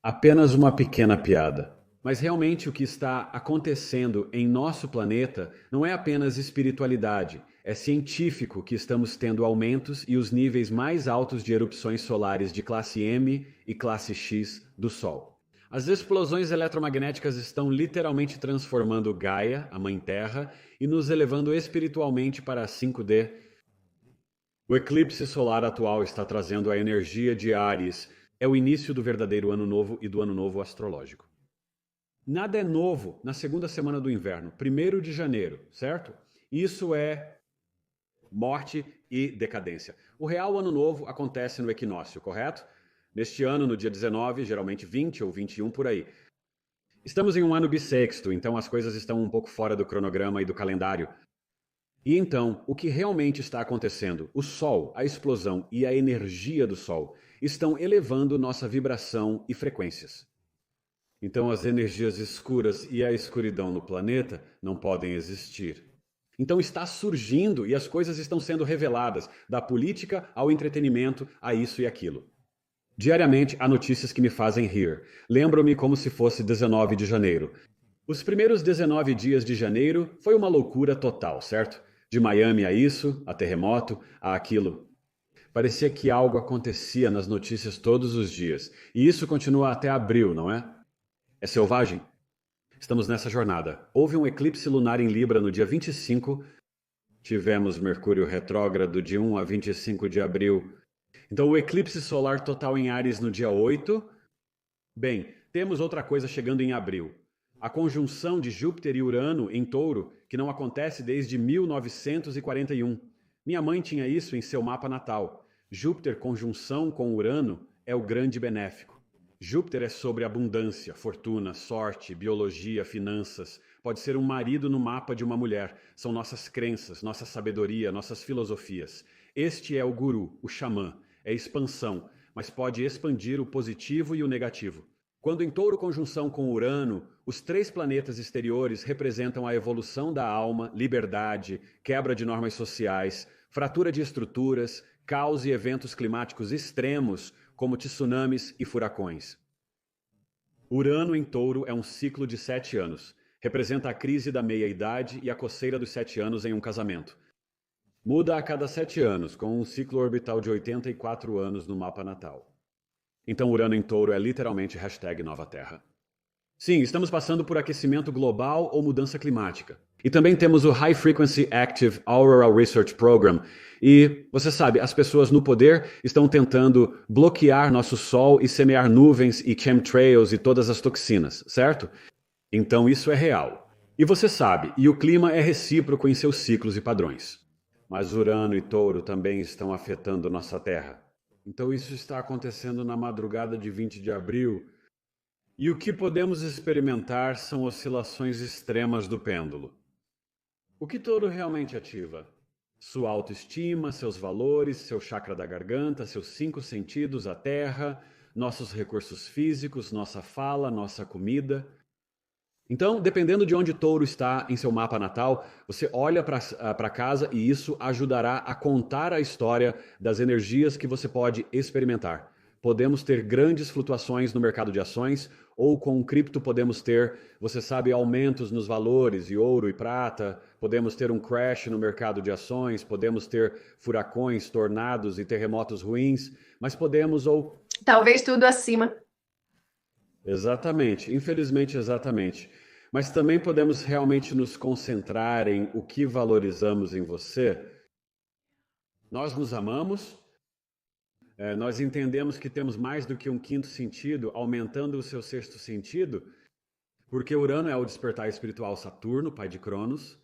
Apenas uma pequena piada. Mas realmente o que está acontecendo em nosso planeta não é apenas espiritualidade. É científico que estamos tendo aumentos e os níveis mais altos de erupções solares de classe M e classe X do Sol. As explosões eletromagnéticas estão literalmente transformando Gaia, a Mãe Terra, e nos elevando espiritualmente para a 5D. O eclipse solar atual está trazendo a energia de Áries. É o início do verdadeiro Ano Novo e do Ano Novo astrológico. Nada é novo na segunda semana do inverno, 1º de janeiro, certo? Isso é morte e decadência. O real Ano Novo acontece no equinócio, correto? Neste ano, no dia 19, geralmente 20 ou 21 por aí. Estamos em um ano bissexto, então as coisas estão um pouco fora do cronograma e do calendário. E então, o que realmente está acontecendo? O Sol, a explosão e a energia do Sol estão elevando nossa vibração e frequências. Então as energias escuras e a escuridão no planeta não podem existir. Então está surgindo e as coisas estão sendo reveladas, da política ao entretenimento, a isso e aquilo. Diariamente há notícias que me fazem rir. Lembro-me como se fosse 19 de janeiro. Os primeiros 19 dias de janeiro foi uma loucura total, certo? De Miami a isso, a terremoto, a aquilo. Parecia que algo acontecia nas notícias todos os dias. E isso continua até abril, não é? É selvagem? Estamos nessa jornada. Houve um eclipse lunar em Libra no dia 25. Tivemos Mercúrio retrógrado de 1 a 25 de abril. Então, o eclipse solar total em Áries no dia 8. Bem, temos outra coisa chegando em abril. A conjunção de Júpiter e Urano em Touro, que não acontece desde 1941. Minha mãe tinha isso em seu mapa natal. Júpiter conjunção com Urano é o grande benéfico. Júpiter é sobre abundância, fortuna, sorte, biologia, finanças. Pode ser um marido no mapa de uma mulher. São nossas crenças, nossa sabedoria, nossas filosofias. Este é o guru, o xamã. É expansão, mas pode expandir o positivo e o negativo. Quando em Touro conjunção com Urano, os 3 planetas exteriores representam a evolução da alma, liberdade, quebra de normas sociais, fratura de estruturas, caos e eventos climáticos extremos, como tsunamis e furacões. Urano em Touro é um ciclo de 7 anos. Representa a crise da meia-idade e a coceira dos 7 anos em um casamento. Muda a cada 7 anos, com um ciclo orbital de 84 anos no mapa natal. Então Urano em Touro é literalmente #Nova Terra. Sim, estamos passando por aquecimento global ou mudança climática. E também temos o High Frequency Active Auroral Research Program. E, você sabe, as pessoas no poder estão tentando bloquear nosso Sol e semear nuvens e chemtrails e todas as toxinas, certo? Então isso é real. E você sabe, e o clima é recíproco em seus ciclos e padrões. Mas Urano e Touro também estão afetando nossa Terra. Então isso está acontecendo na madrugada de 20 de abril. E o que podemos experimentar são oscilações extremas do pêndulo. O que Touro realmente ativa? Sua autoestima, seus valores, seu chakra da garganta, seus 5 sentidos, a terra, nossos recursos físicos, nossa fala, nossa comida. Então, dependendo de onde Touro está em seu mapa natal, você olha para casa e isso ajudará a contar a história das energias que você pode experimentar. Podemos ter grandes flutuações no mercado de ações, ou com o cripto podemos ter, você sabe, aumentos nos valores de ouro e prata, podemos ter um crash no mercado de ações, podemos ter furacões, tornados e terremotos ruins, mas podemos ou... Talvez tudo acima. Exatamente, infelizmente exatamente. Mas também podemos realmente nos concentrar em o que valorizamos em você. Nós nos amamos, nós entendemos que temos mais do que um quinto sentido, aumentando o seu sexto sentido, porque Urano é o despertar espiritual Saturno, pai de Cronos.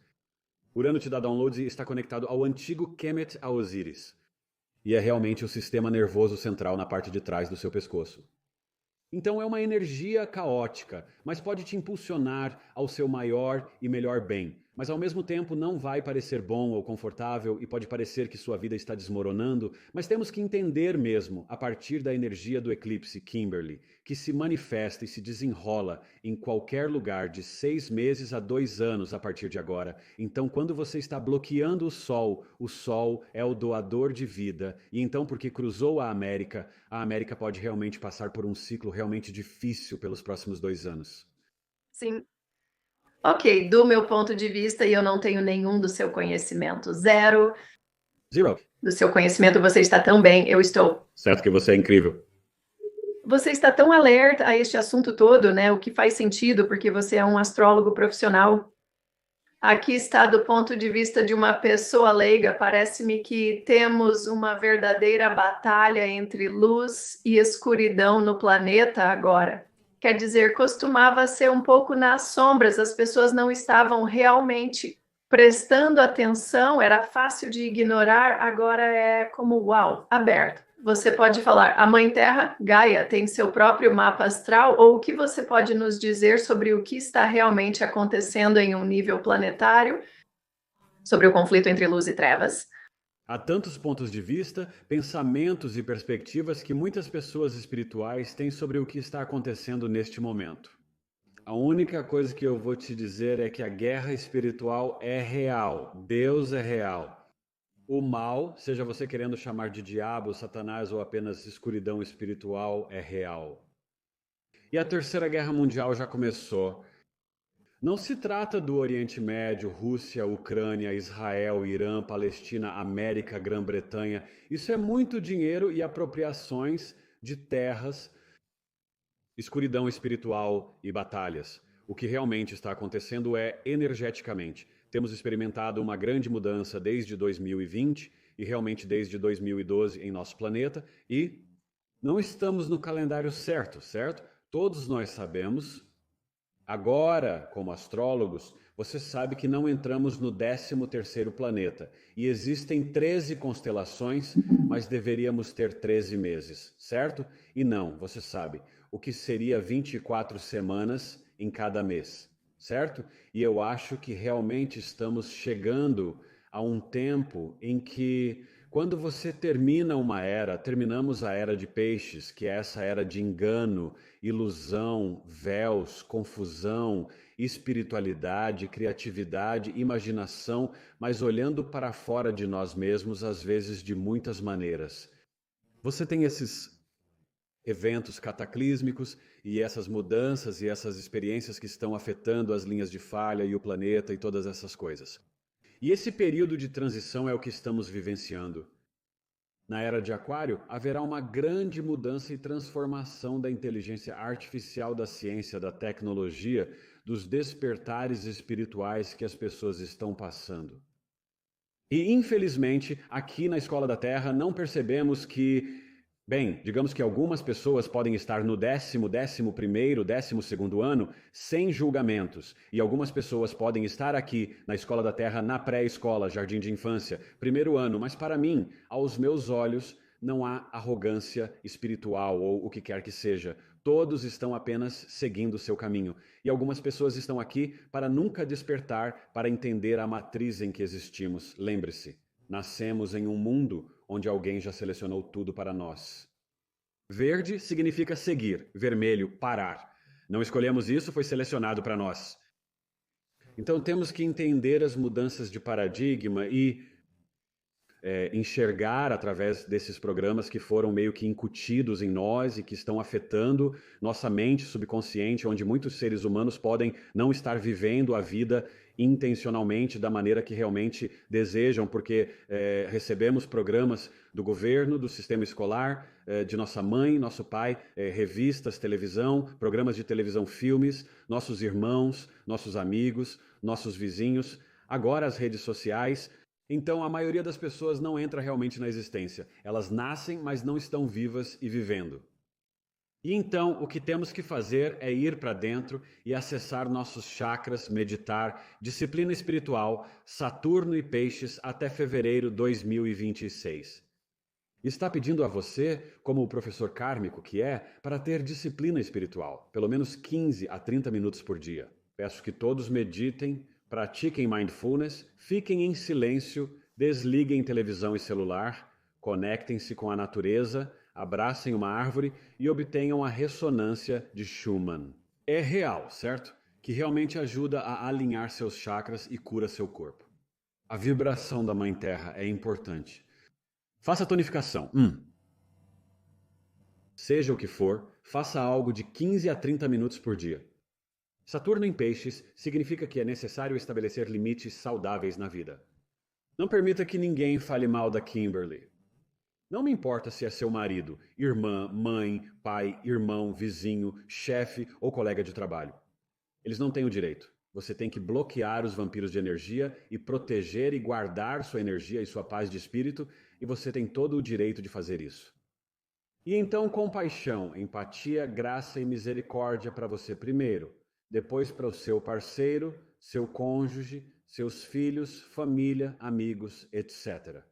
Urano te dá downloads e está conectado ao antigo Kemet a Osíris. E é realmente o sistema nervoso central na parte de trás do seu pescoço. Então é uma energia caótica, mas pode te impulsionar ao seu maior e melhor bem. Mas ao mesmo tempo não vai parecer bom ou confortável e pode parecer que sua vida está desmoronando, mas temos que entender mesmo, a partir da energia do eclipse Kimberly, que se manifesta e se desenrola em qualquer lugar de 6 meses a 2 anos a partir de agora. Então quando você está bloqueando o Sol é o doador de vida, e então porque cruzou a América pode realmente passar por um ciclo realmente difícil pelos próximos 2 anos. Sim. Ok, do meu ponto de vista, e eu não tenho nenhum do seu conhecimento, zero Zero. do seu conhecimento, você está tão bem, eu estou. Certo que você é incrível. Você está tão alerta a este assunto todo, né? O que faz sentido, porque você é um astrólogo profissional. Aqui está do ponto de vista de uma pessoa leiga, parece-me que temos uma verdadeira batalha entre luz e escuridão no planeta agora. Quer dizer, costumava ser um pouco nas sombras, as pessoas não estavam realmente prestando atenção, era fácil de ignorar, agora é como uau, aberto. Você pode falar, a Mãe Terra, Gaia, tem seu próprio mapa astral, ou o que você pode nos dizer sobre o que está realmente acontecendo em um nível planetário, sobre o conflito entre luz e trevas? Há tantos pontos de vista, pensamentos e perspectivas que muitas pessoas espirituais têm sobre o que está acontecendo neste momento. A única coisa que eu vou te dizer é que a guerra espiritual é real. Deus é real. O mal, seja você querendo chamar de diabo, Satanás ou apenas escuridão espiritual, é real. E a Terceira Guerra Mundial já começou. Não se trata do Oriente Médio, Rússia, Ucrânia, Israel, Irã, Palestina, América, Grã-Bretanha. Isso é muito dinheiro e apropriações de terras, escuridão espiritual e batalhas. O que realmente está acontecendo é energeticamente. Temos experimentado uma grande mudança desde 2020 e realmente desde 2012 em nosso planeta e não estamos no calendário certo, certo? Todos nós sabemos. Agora, como astrólogos, você sabe que não entramos no 13º planeta e existem 13 constelações, mas deveríamos ter 13 meses, certo? E não, você sabe, o que seria 24 semanas em cada mês, certo? E eu acho que realmente estamos chegando a um tempo em que, quando você termina uma era, terminamos a era de peixes, que é essa era de engano, ilusão, véus, confusão, espiritualidade, criatividade, imaginação, mas olhando para fora de nós mesmos, às vezes de muitas maneiras. Você tem eventos cataclísmicos e essas mudanças e essas experiências que estão afetando as linhas de falha e o planeta e todas essas coisas. E esse período de transição é o que estamos vivenciando. Na era de Aquário, haverá uma grande mudança e transformação da inteligência artificial, da ciência, da tecnologia, dos despertares espirituais que as pessoas estão passando. E, infelizmente, aqui na Escola da Terra não percebemos que, bem, digamos que algumas pessoas podem estar no 10º, 11º, 12º ano sem julgamentos. E algumas pessoas podem estar aqui na Escola da Terra, na pré-escola, jardim de infância, 1º ano. Mas para mim, aos meus olhos, não há arrogância espiritual ou o que quer que seja. Todos estão apenas seguindo o seu caminho. E algumas pessoas estão aqui para nunca despertar, para entender a matriz em que existimos. Lembre-se, nascemos em um mundo onde alguém já selecionou tudo para nós. Verde significa seguir, vermelho, parar. Não escolhemos isso, foi selecionado para nós. Então temos que entender as mudanças de paradigma e enxergar através desses programas que foram meio que incutidos em nós e que estão afetando nossa mente subconsciente, onde muitos seres humanos podem não estar vivendo a vida intencionalmente da maneira que realmente desejam, porque recebemos programas do governo, do sistema escolar, de nossa mãe, nosso pai, revistas, televisão, programas de televisão, filmes, nossos irmãos, nossos amigos, nossos vizinhos, agora as redes sociais. Então a maioria das pessoas não entra realmente na existência. Elas nascem, mas não estão vivas e vivendo. E então, o que temos que fazer é ir para dentro e acessar nossos chakras, meditar, disciplina espiritual, Saturno e Peixes até fevereiro 2026. Está pedindo a você, como o professor kármico que é, para ter disciplina espiritual, pelo menos 15 a 30 minutos por dia. Peço que todos meditem, pratiquem mindfulness, fiquem em silêncio, desliguem televisão e celular, conectem-se com a natureza, abracem uma árvore e obtenham a ressonância de Schumann. É real, certo? Que realmente ajuda a alinhar seus chakras e cura seu corpo. A vibração da Mãe Terra é importante. Faça a tonificação. Seja o que for, faça algo de 15 a 30 minutos por dia. Saturno em Peixes significa que é necessário estabelecer limites saudáveis na vida. Não permita que ninguém fale mal da Kimberly. Não me importa se é seu marido, irmã, mãe, pai, irmão, vizinho, chefe ou colega de trabalho. Eles não têm o direito. Você tem que bloquear os vampiros de energia e proteger e guardar sua energia e sua paz de espírito, e você tem todo o direito de fazer isso. E então compaixão, empatia, graça e misericórdia para você primeiro, depois para o seu parceiro, seu cônjuge, seus filhos, família, amigos, etc.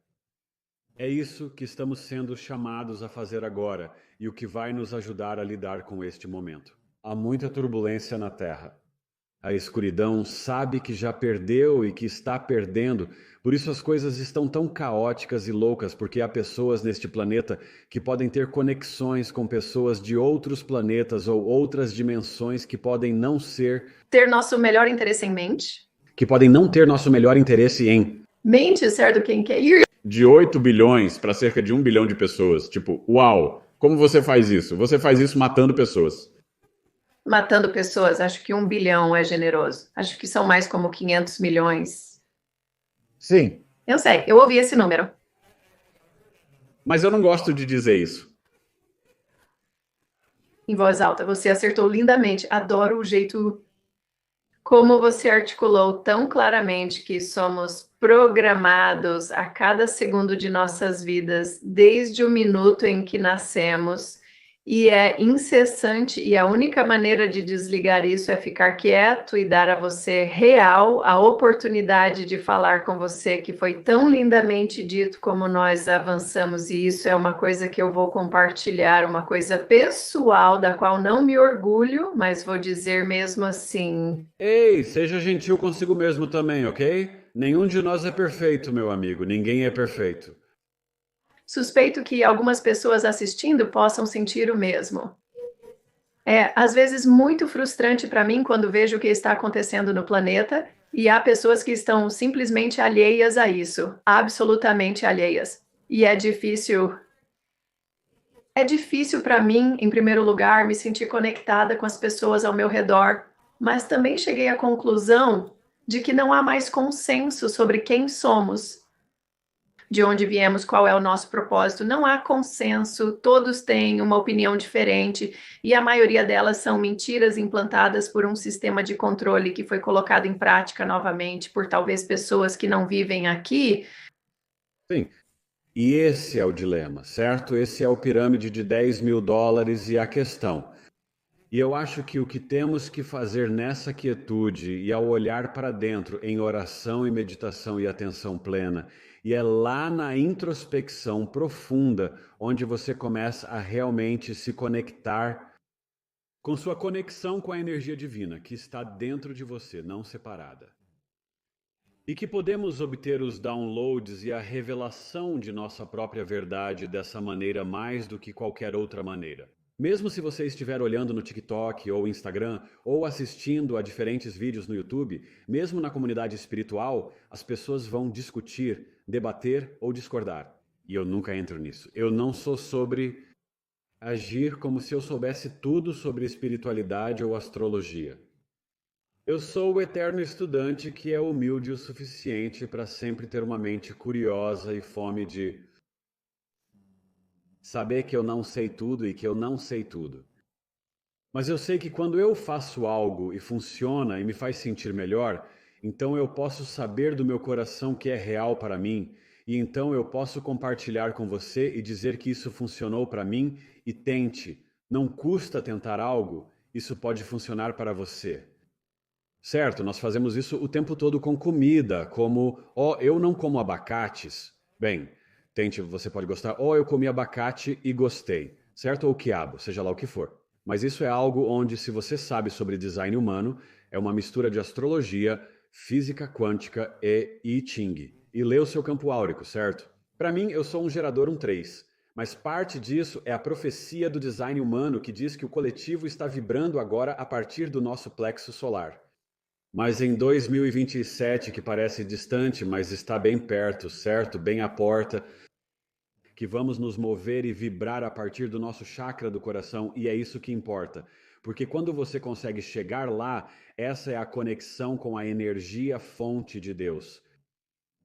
É isso que estamos sendo chamados a fazer agora e o que vai nos ajudar a lidar com este momento. Há muita turbulência na Terra. A escuridão sabe que já perdeu e que está perdendo, por isso as coisas estão tão caóticas e loucas, porque há pessoas neste planeta que podem ter conexões com pessoas de outros planetas ou outras dimensões que podem não ser... Ter nosso melhor interesse em mente? Que podem não ter nosso melhor interesse em... Mente, certo? Quem quer ir? De 8 bilhões para cerca de 1 bilhão de pessoas. Tipo, uau! Como você faz isso? Você faz isso matando pessoas. Matando pessoas, acho que 1 bilhão é generoso. Acho que são mais como 500 milhões. Sim. Eu sei, eu ouvi esse número. Mas eu não gosto de dizer isso. Em voz alta, você acertou lindamente. Adoro o jeito como você articulou tão claramente que somos programados a cada segundo de nossas vidas, desde o minuto em que nascemos. E é incessante, e a única maneira de desligar isso é ficar quieto e dar a você real a oportunidade de falar com você, que foi tão lindamente dito como nós avançamos, e isso é uma coisa que eu vou compartilhar, uma coisa pessoal, da qual não me orgulho, mas vou dizer mesmo assim. Ei, seja gentil consigo mesmo também, ok? Nenhum de nós é perfeito, meu amigo, ninguém é perfeito. Suspeito que algumas pessoas assistindo possam sentir o mesmo. É, às vezes, muito frustrante para mim quando vejo o que está acontecendo no planeta e há pessoas que estão simplesmente alheias a isso, absolutamente alheias. E é difícil É difícil para mim, em primeiro lugar, me sentir conectada com as pessoas ao meu redor, mas também cheguei à conclusão de que não há mais consenso sobre quem somos, de onde viemos, qual é o nosso propósito. Não há consenso, todos têm uma opinião diferente e a maioria delas são mentiras implantadas por um sistema de controle que foi colocado em prática novamente por talvez pessoas que não vivem aqui. Sim. E esse é o dilema, certo? Esse é o pirâmide de 10 mil dólares e a questão. E eu acho que o que temos que fazer nessa quietude e ao olhar para dentro em oração e meditação e atenção plena, e é lá na introspecção profunda onde você começa a realmente se conectar com sua conexão com a energia divina que está dentro de você, não separada. E que podemos obter os downloads e a revelação de nossa própria verdade dessa maneira mais do que qualquer outra maneira. Mesmo se você estiver olhando no TikTok ou Instagram, ou assistindo a diferentes vídeos no YouTube, mesmo na comunidade espiritual, as pessoas vão discutir, debater ou discordar. E eu nunca entro nisso. Eu não sou sobre agir como se eu soubesse tudo sobre espiritualidade ou astrologia. Eu sou o eterno estudante que é humilde o suficiente para sempre ter uma mente curiosa e fome de saber que eu não sei tudo e que eu não sei tudo. Mas eu sei que quando eu faço algo e funciona e me faz sentir melhor, então eu posso saber do meu coração que é real para mim, e então eu posso compartilhar com você e dizer que isso funcionou para mim e tente. Não custa tentar algo, isso pode funcionar para você. Certo, nós fazemos isso o tempo todo com comida, como, eu não como abacates. Bem, tente, você pode gostar, eu comi abacate e gostei, certo? Ou quiabo, seja lá o que for. Mas isso é algo onde, se você sabe sobre design humano, é uma mistura de astrologia, física quântica e I Ching. E lê o seu campo áurico, certo? Para mim, eu sou um gerador 1-3. Mas parte disso é a profecia do design humano que diz que o coletivo está vibrando agora a partir do nosso plexo solar. Mas em 2027, que parece distante, mas está bem perto, certo? Bem à porta, que vamos nos mover e vibrar a partir do nosso chakra do coração, e é isso que importa. Porque quando você consegue chegar lá, essa é a conexão com a energia fonte de Deus.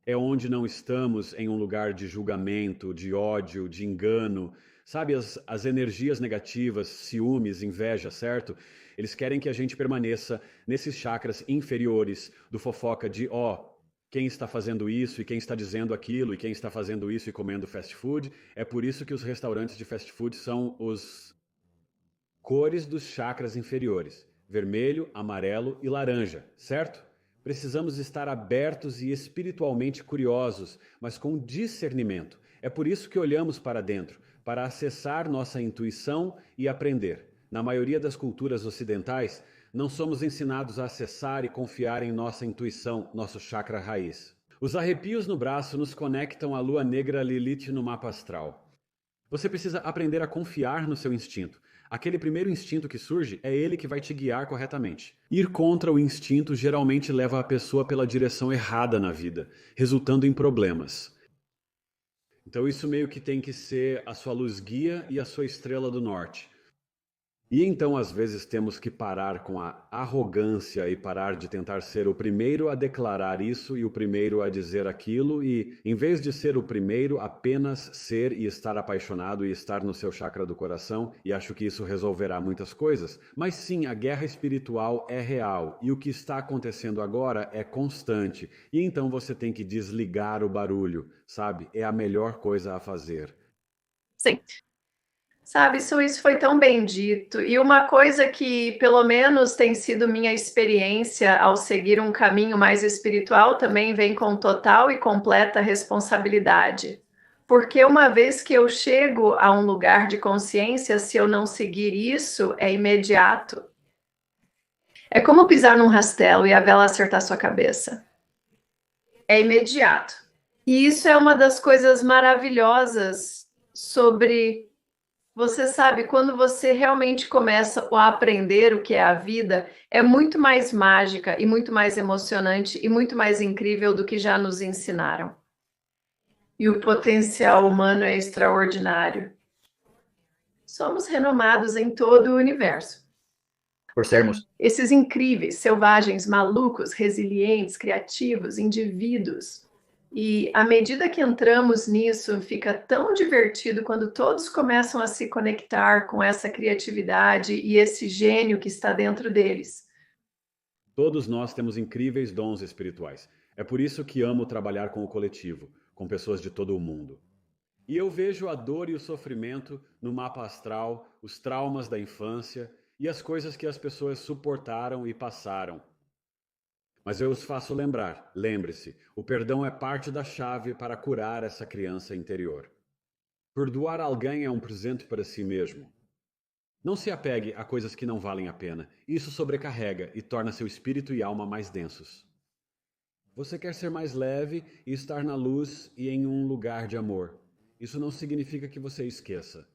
É onde não estamos em um lugar de julgamento, de ódio, de engano. Sabe, as energias negativas, ciúmes, inveja, certo? Eles querem que a gente permaneça nesses chakras inferiores do fofoca de, quem está fazendo isso e quem está dizendo aquilo e quem está fazendo isso e comendo fast food. É por isso que os restaurantes de fast food são os cores dos chakras inferiores: vermelho, amarelo e laranja, certo? Precisamos estar abertos e espiritualmente curiosos, mas com discernimento. É por isso que olhamos para dentro, para acessar nossa intuição e aprender. Na maioria das culturas ocidentais, não somos ensinados a acessar e confiar em nossa intuição, nosso chakra raiz. Os arrepios no braço nos conectam à lua negra Lilith no mapa astral. Você precisa aprender a confiar no seu instinto. Aquele primeiro instinto que surge é ele que vai te guiar corretamente. Ir contra o instinto geralmente leva a pessoa pela direção errada na vida, resultando em problemas. Então isso meio que tem que ser a sua luz guia e a sua estrela do norte. E então, às vezes, temos que parar com a arrogância e parar de tentar ser o primeiro a declarar isso e o primeiro a dizer aquilo e, em vez de ser o primeiro, apenas ser e estar apaixonado e estar no seu chakra do coração, e acho que isso resolverá muitas coisas. Mas sim, a guerra espiritual é real e o que está acontecendo agora é constante. E então você tem que desligar o barulho, sabe? É a melhor coisa a fazer. Sim. Sabe, isso foi tão bem dito. E uma coisa que, pelo menos, tem sido minha experiência ao seguir um caminho mais espiritual também vem com total e completa responsabilidade. Porque uma vez que eu chego a um lugar de consciência, se eu não seguir isso, é imediato. É como pisar num rastelo e a vela acertar sua cabeça. É imediato. E isso é uma das coisas maravilhosas sobre. Você sabe, quando você realmente começa a aprender o que é a vida, é muito mais mágica e muito mais emocionante e muito mais incrível do que já nos ensinaram. E o potencial humano é extraordinário. Somos renomados em todo o universo. Por sermos. Esses incríveis, selvagens, malucos, resilientes, criativos, indivíduos. E à medida que entramos nisso, fica tão divertido quando todos começam a se conectar com essa criatividade e esse gênio que está dentro deles. Todos nós temos incríveis dons espirituais. É por isso que amo trabalhar com o coletivo, com pessoas de todo o mundo. E eu vejo a dor e o sofrimento no mapa astral, os traumas da infância e as coisas que as pessoas suportaram e passaram. Mas eu os faço lembrar, lembre-se, o perdão é parte da chave para curar essa criança interior. Perdoar alguém é um presente para si mesmo. Não se apegue a coisas que não valem a pena. Isso sobrecarrega e torna seu espírito e alma mais densos. Você quer ser mais leve e estar na luz e em um lugar de amor. Isso não significa que você esqueça.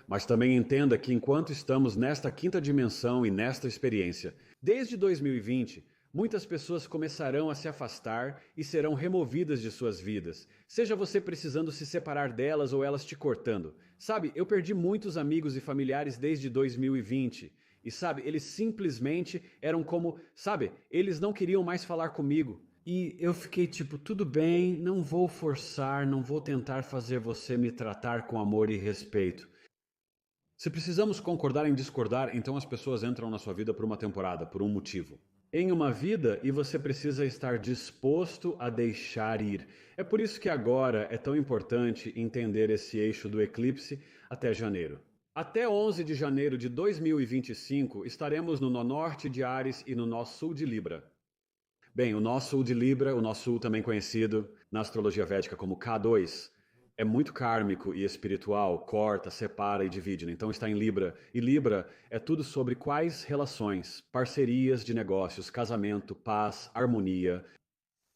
Mas também entenda que enquanto estamos nesta quinta dimensão e nesta experiência, desde 2020, muitas pessoas começarão a se afastar e serão removidas de suas vidas, seja você precisando se separar delas ou elas te cortando. Sabe, eu perdi muitos amigos e familiares desde 2020. E sabe, eles simplesmente eram como, sabe, eles não queriam mais falar comigo. E eu fiquei tipo, tudo bem, não vou forçar, não vou tentar fazer você me tratar com amor e respeito. Se precisamos concordar em discordar, então as pessoas entram na sua vida por uma temporada, por um motivo. Em uma vida, e você precisa estar disposto a deixar ir. É por isso que agora é tão importante entender esse eixo do eclipse até janeiro. Até 11 de janeiro de 2025, estaremos no nó norte de Áries e no nó sul de Libra. Bem, o nó sul de Libra, o nó sul também conhecido na astrologia védica como K2, é muito kármico e espiritual, corta, separa e divide, né? Então está em Libra. E Libra é tudo sobre quais relações, parcerias de negócios, casamento, paz, harmonia,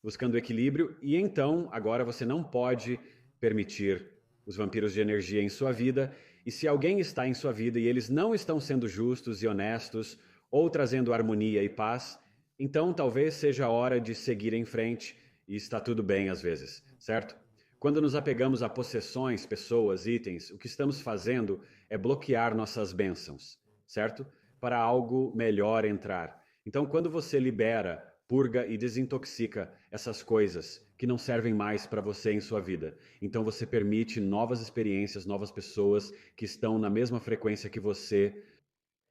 buscando equilíbrio. E então, agora você não pode permitir os vampiros de energia em sua vida. E se alguém está em sua vida e eles não estão sendo justos e honestos ou trazendo harmonia e paz, então talvez seja a hora de seguir em frente e está tudo bem às vezes, certo? Quando nos apegamos a possessões, pessoas, itens, o que estamos fazendo é bloquear nossas bênçãos, certo? Para algo melhor entrar. Então, quando você libera, purga e desintoxica essas coisas que não servem mais para você em sua vida, então você permite novas experiências, novas pessoas que estão na mesma frequência que você.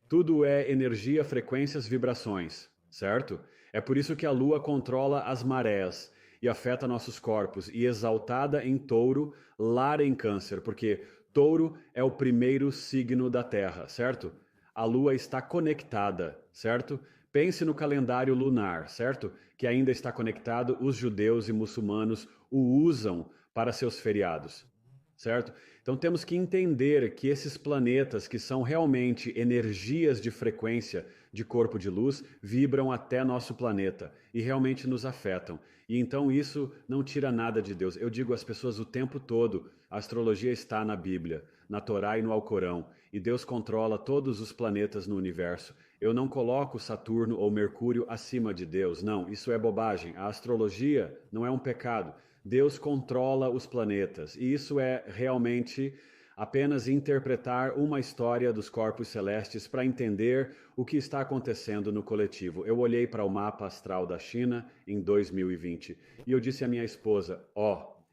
Tudo é energia, frequências, vibrações, certo? É por isso que a Lua controla as marés e afeta nossos corpos, e exaltada em Touro, lara em Câncer, porque Touro é o primeiro signo da Terra, certo? A Lua está conectada, certo? Pense no calendário lunar, certo? Que ainda está conectado, os judeus e muçulmanos o usam para seus feriados, certo? Então temos que entender que esses planetas, que são realmente energias de frequência de corpo de luz, vibram até nosso planeta e realmente nos afetam. E então isso não tira nada de Deus. Eu digo às pessoas o tempo todo, a astrologia está na Bíblia, na Torá e no Alcorão, e Deus controla todos os planetas no universo. Eu não coloco Saturno ou Mercúrio acima de Deus, não, isso é bobagem. A astrologia não é um pecado. Deus controla os planetas, e isso é realmente apenas interpretar uma história dos corpos celestes para entender o que está acontecendo no coletivo. Eu olhei para o mapa astral da China em 2020 e eu disse à minha esposa,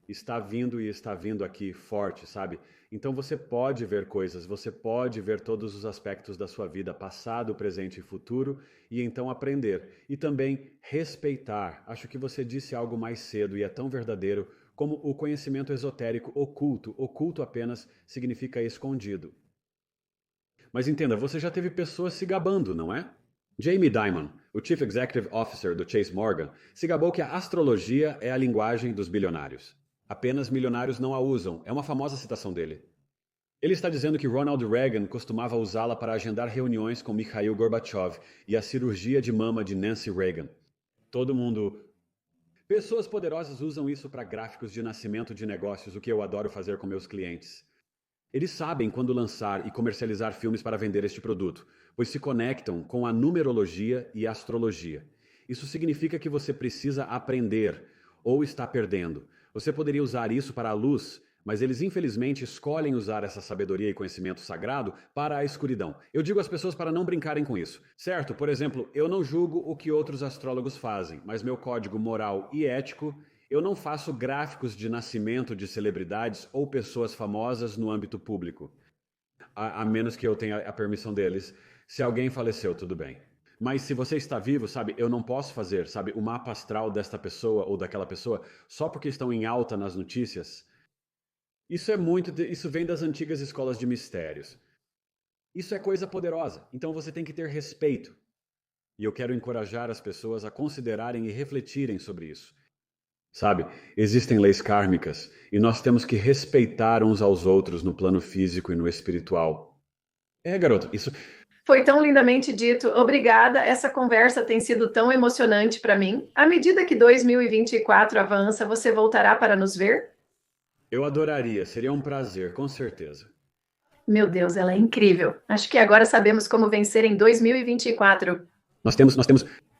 está vindo e está vindo aqui forte, sabe? Então você pode ver coisas, você pode ver todos os aspectos da sua vida, passado, presente e futuro, e então aprender. E também respeitar. Acho que você disse algo mais cedo e é tão verdadeiro como o conhecimento esotérico oculto. Oculto apenas significa escondido. Mas entenda, você já teve pessoas se gabando, não é? Jamie Dimon, o Chief Executive Officer do Chase Morgan, se gabou que a astrologia é a linguagem dos bilionários. Apenas milionários não a usam, é uma famosa citação dele. Ele está dizendo que Ronald Reagan costumava usá-la para agendar reuniões com Mikhail Gorbachev e a cirurgia de mama de Nancy Reagan. Todo mundo... Pessoas poderosas usam isso para gráficos de nascimento de negócios, o que eu adoro fazer com meus clientes. Eles sabem quando lançar e comercializar filmes para vender este produto, pois se conectam com a numerologia e a astrologia. Isso significa que você precisa aprender ou está perdendo. Você poderia usar isso para a luz, mas eles infelizmente escolhem usar essa sabedoria e conhecimento sagrado para a escuridão. Eu digo às pessoas para não brincarem com isso, certo? Por exemplo, eu não julgo o que outros astrólogos fazem, mas meu código moral e ético, eu não faço gráficos de nascimento de celebridades ou pessoas famosas no âmbito público, a menos que eu tenha a permissão deles. Se alguém faleceu, tudo bem. Mas se você está vivo, sabe, eu não posso fazer, sabe, o mapa astral desta pessoa ou daquela pessoa só porque estão em alta nas notícias. Isso vem das antigas escolas de mistérios. Isso é coisa poderosa, então você tem que ter respeito. E eu quero encorajar as pessoas a considerarem e refletirem sobre isso. Sabe, existem leis kármicas e nós temos que respeitar uns aos outros no plano físico e no espiritual. Garoto, isso. Foi tão lindamente dito. Obrigada. Essa conversa tem sido tão emocionante para mim. À medida que 2024 avança, você voltará para nos ver? Eu adoraria, seria um prazer, com certeza. Meu Deus, ela é incrível. Acho que agora sabemos como vencer em 2024. Nós temos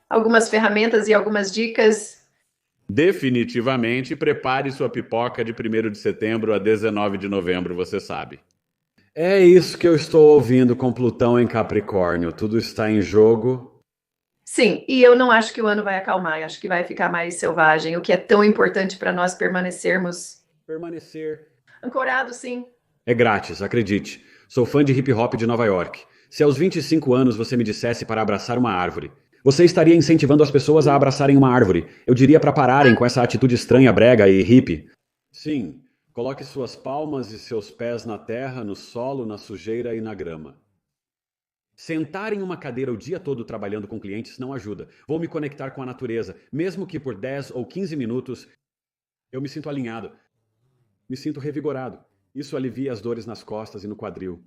Algumas ferramentas e algumas dicas. Definitivamente, prepare sua pipoca de 1º de setembro a 19 de novembro, você sabe. É isso que eu estou ouvindo com Plutão em Capricórnio. Tudo está em jogo. Sim, e eu não acho que o ano vai acalmar. Eu acho que vai ficar mais selvagem, o que é tão importante para nós permanecermos ancorados, sim. É grátis, acredite. Sou fã de hip hop de Nova York. Se aos 25 anos você me dissesse para abraçar uma árvore, você estaria incentivando as pessoas a abraçarem uma árvore. Eu diria para pararem com essa atitude estranha, brega e hippie. Sim, coloque suas palmas e seus pés na terra, no solo, na sujeira e na grama. Sentar em uma cadeira o dia todo trabalhando com clientes não ajuda. Vou me conectar com a natureza, mesmo que por 10 ou 15 minutos eu me sinto alinhado. Me sinto revigorado. Isso alivia as dores nas costas e no quadril.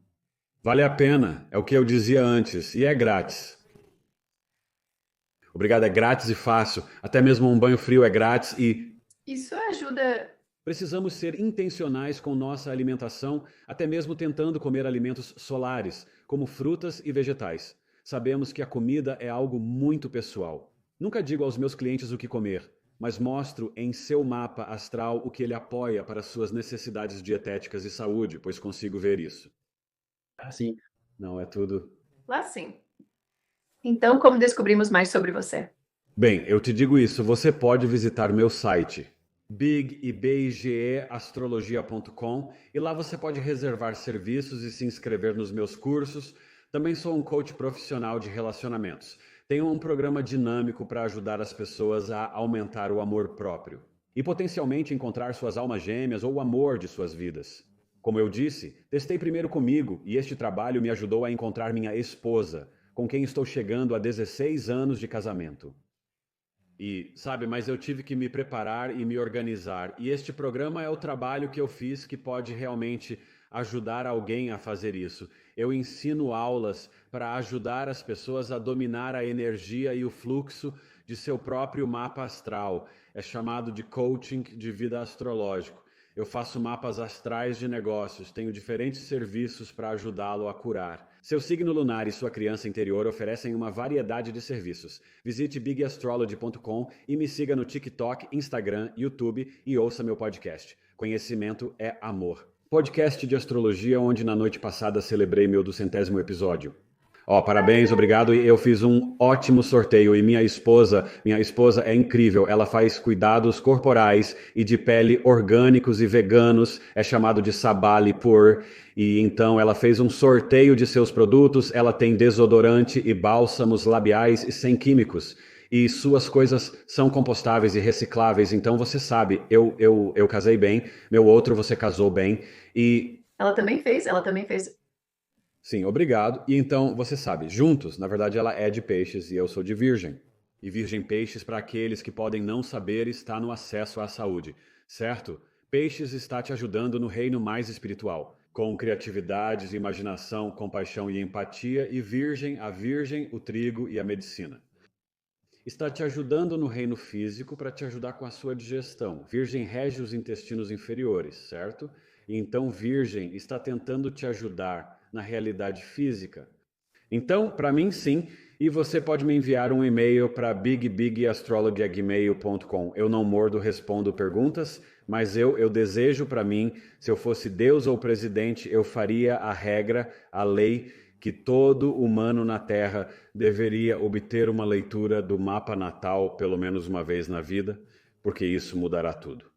Vale a pena, é o que eu dizia antes, e é grátis. Obrigado, é grátis e fácil. Até mesmo um banho frio é grátis e... Isso ajuda. Precisamos ser intencionais com nossa alimentação, até mesmo tentando comer alimentos solares, como frutas e vegetais. Sabemos que a comida é algo muito pessoal. Nunca digo aos meus clientes o que comer, mas mostro em seu mapa astral o que ele apoia para suas necessidades dietéticas e saúde, pois consigo ver isso. Assim. Não é tudo. Lá sim. Então, como descobrimos mais sobre você? Bem, eu te digo isso, você pode visitar o meu site, bigeastrologia.com, e lá você pode reservar serviços e se inscrever nos meus cursos. Também sou um coach profissional de relacionamentos. Tenho um programa dinâmico para ajudar as pessoas a aumentar o amor próprio e potencialmente encontrar suas almas gêmeas ou o amor de suas vidas. Como eu disse, testei primeiro comigo e este trabalho me ajudou a encontrar minha esposa, com quem estou chegando a 16 anos de casamento. E, sabe, mas eu tive que me preparar e me organizar. E este programa é o trabalho que eu fiz que pode realmente ajudar alguém a fazer isso. Eu ensino aulas para ajudar as pessoas a dominar a energia e o fluxo de seu próprio mapa astral. É chamado de coaching de vida astrológico. Eu faço mapas astrais de negócios, tenho diferentes serviços para ajudá-lo a curar. Seu signo lunar e sua criança interior oferecem uma variedade de serviços. Visite bigastrology.com e me siga no TikTok, Instagram, YouTube e ouça meu podcast. Conhecimento é amor. Podcast de astrologia onde na noite passada celebrei meu 200º episódio. Parabéns, obrigado. E eu fiz um ótimo sorteio e minha esposa é incrível. Ela faz cuidados corporais e de pele orgânicos e veganos. É chamado de Sabali Pur. E então ela fez um sorteio de seus produtos. Ela tem desodorante e bálsamos labiais e sem químicos. E suas coisas são compostáveis e recicláveis. Então você sabe, eu casei bem. Meu outro você casou bem. E Ela também fez. sim, obrigado. E então, você sabe, juntos, na verdade ela é de peixes e eu sou de virgem. E virgem peixes, para aqueles que podem não saber, está no acesso à saúde, certo? Peixes está te ajudando no reino mais espiritual, com criatividade, imaginação, compaixão e empatia, e virgem, a virgem, o trigo e a medicina. Está te ajudando no reino físico para te ajudar com a sua digestão. Virgem rege os intestinos inferiores, certo? E então Virgem está tentando te ajudar na realidade física. Então, para mim, sim. E você pode me enviar um e-mail para bigbigastrology@gmail.com. Eu não mordo, respondo perguntas, mas eu desejo para mim, se eu fosse Deus ou presidente, eu faria a regra, a lei, que todo humano na Terra deveria obter uma leitura do mapa natal pelo menos uma vez na vida, porque isso mudará tudo.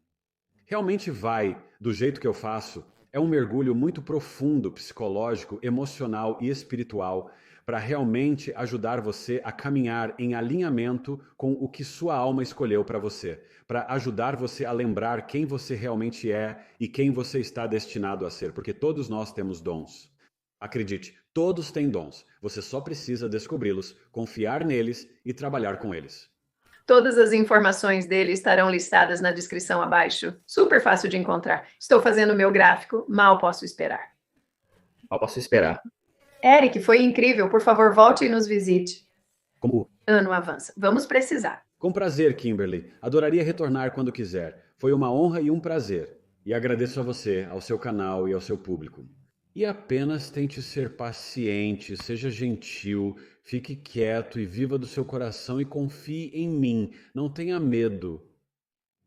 Realmente vai, do jeito que eu faço, é um mergulho muito profundo, psicológico, emocional e espiritual, para realmente ajudar você a caminhar em alinhamento com o que sua alma escolheu para você, para ajudar você a lembrar quem você realmente é e quem você está destinado a ser, porque todos nós temos dons. Acredite, todos têm dons, você só precisa descobri-los, confiar neles e trabalhar com eles. Todas as informações dele estarão listadas na descrição abaixo. Super fácil de encontrar. Estou fazendo o meu gráfico, mal posso esperar. Mal posso esperar. Eric, foi incrível. Por favor, volte e nos visite. Como? Ano avança. Vamos precisar. Com prazer, Kimberly. Adoraria retornar quando quiser. Foi uma honra e um prazer. E agradeço a você, ao seu canal e ao seu público. E apenas tente ser paciente, seja gentil, fique quieto e viva do seu coração e confie em mim. Não tenha medo.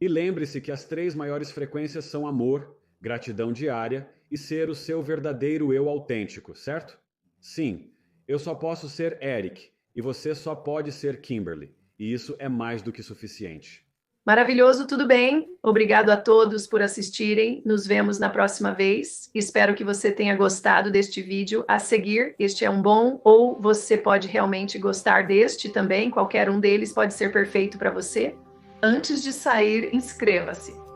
E lembre-se que as 3 maiores frequências são amor, gratidão diária e ser o seu verdadeiro eu autêntico, certo? Sim, eu só posso ser Eric e você só pode ser Kimberly. E isso é mais do que suficiente. Maravilhoso, tudo bem? Obrigado a todos por assistirem. Nos vemos na próxima vez. Espero que você tenha gostado deste vídeo. A seguir, este é um bom, ou você pode realmente gostar deste também. Qualquer um deles pode ser perfeito para você. Antes de sair, inscreva-se.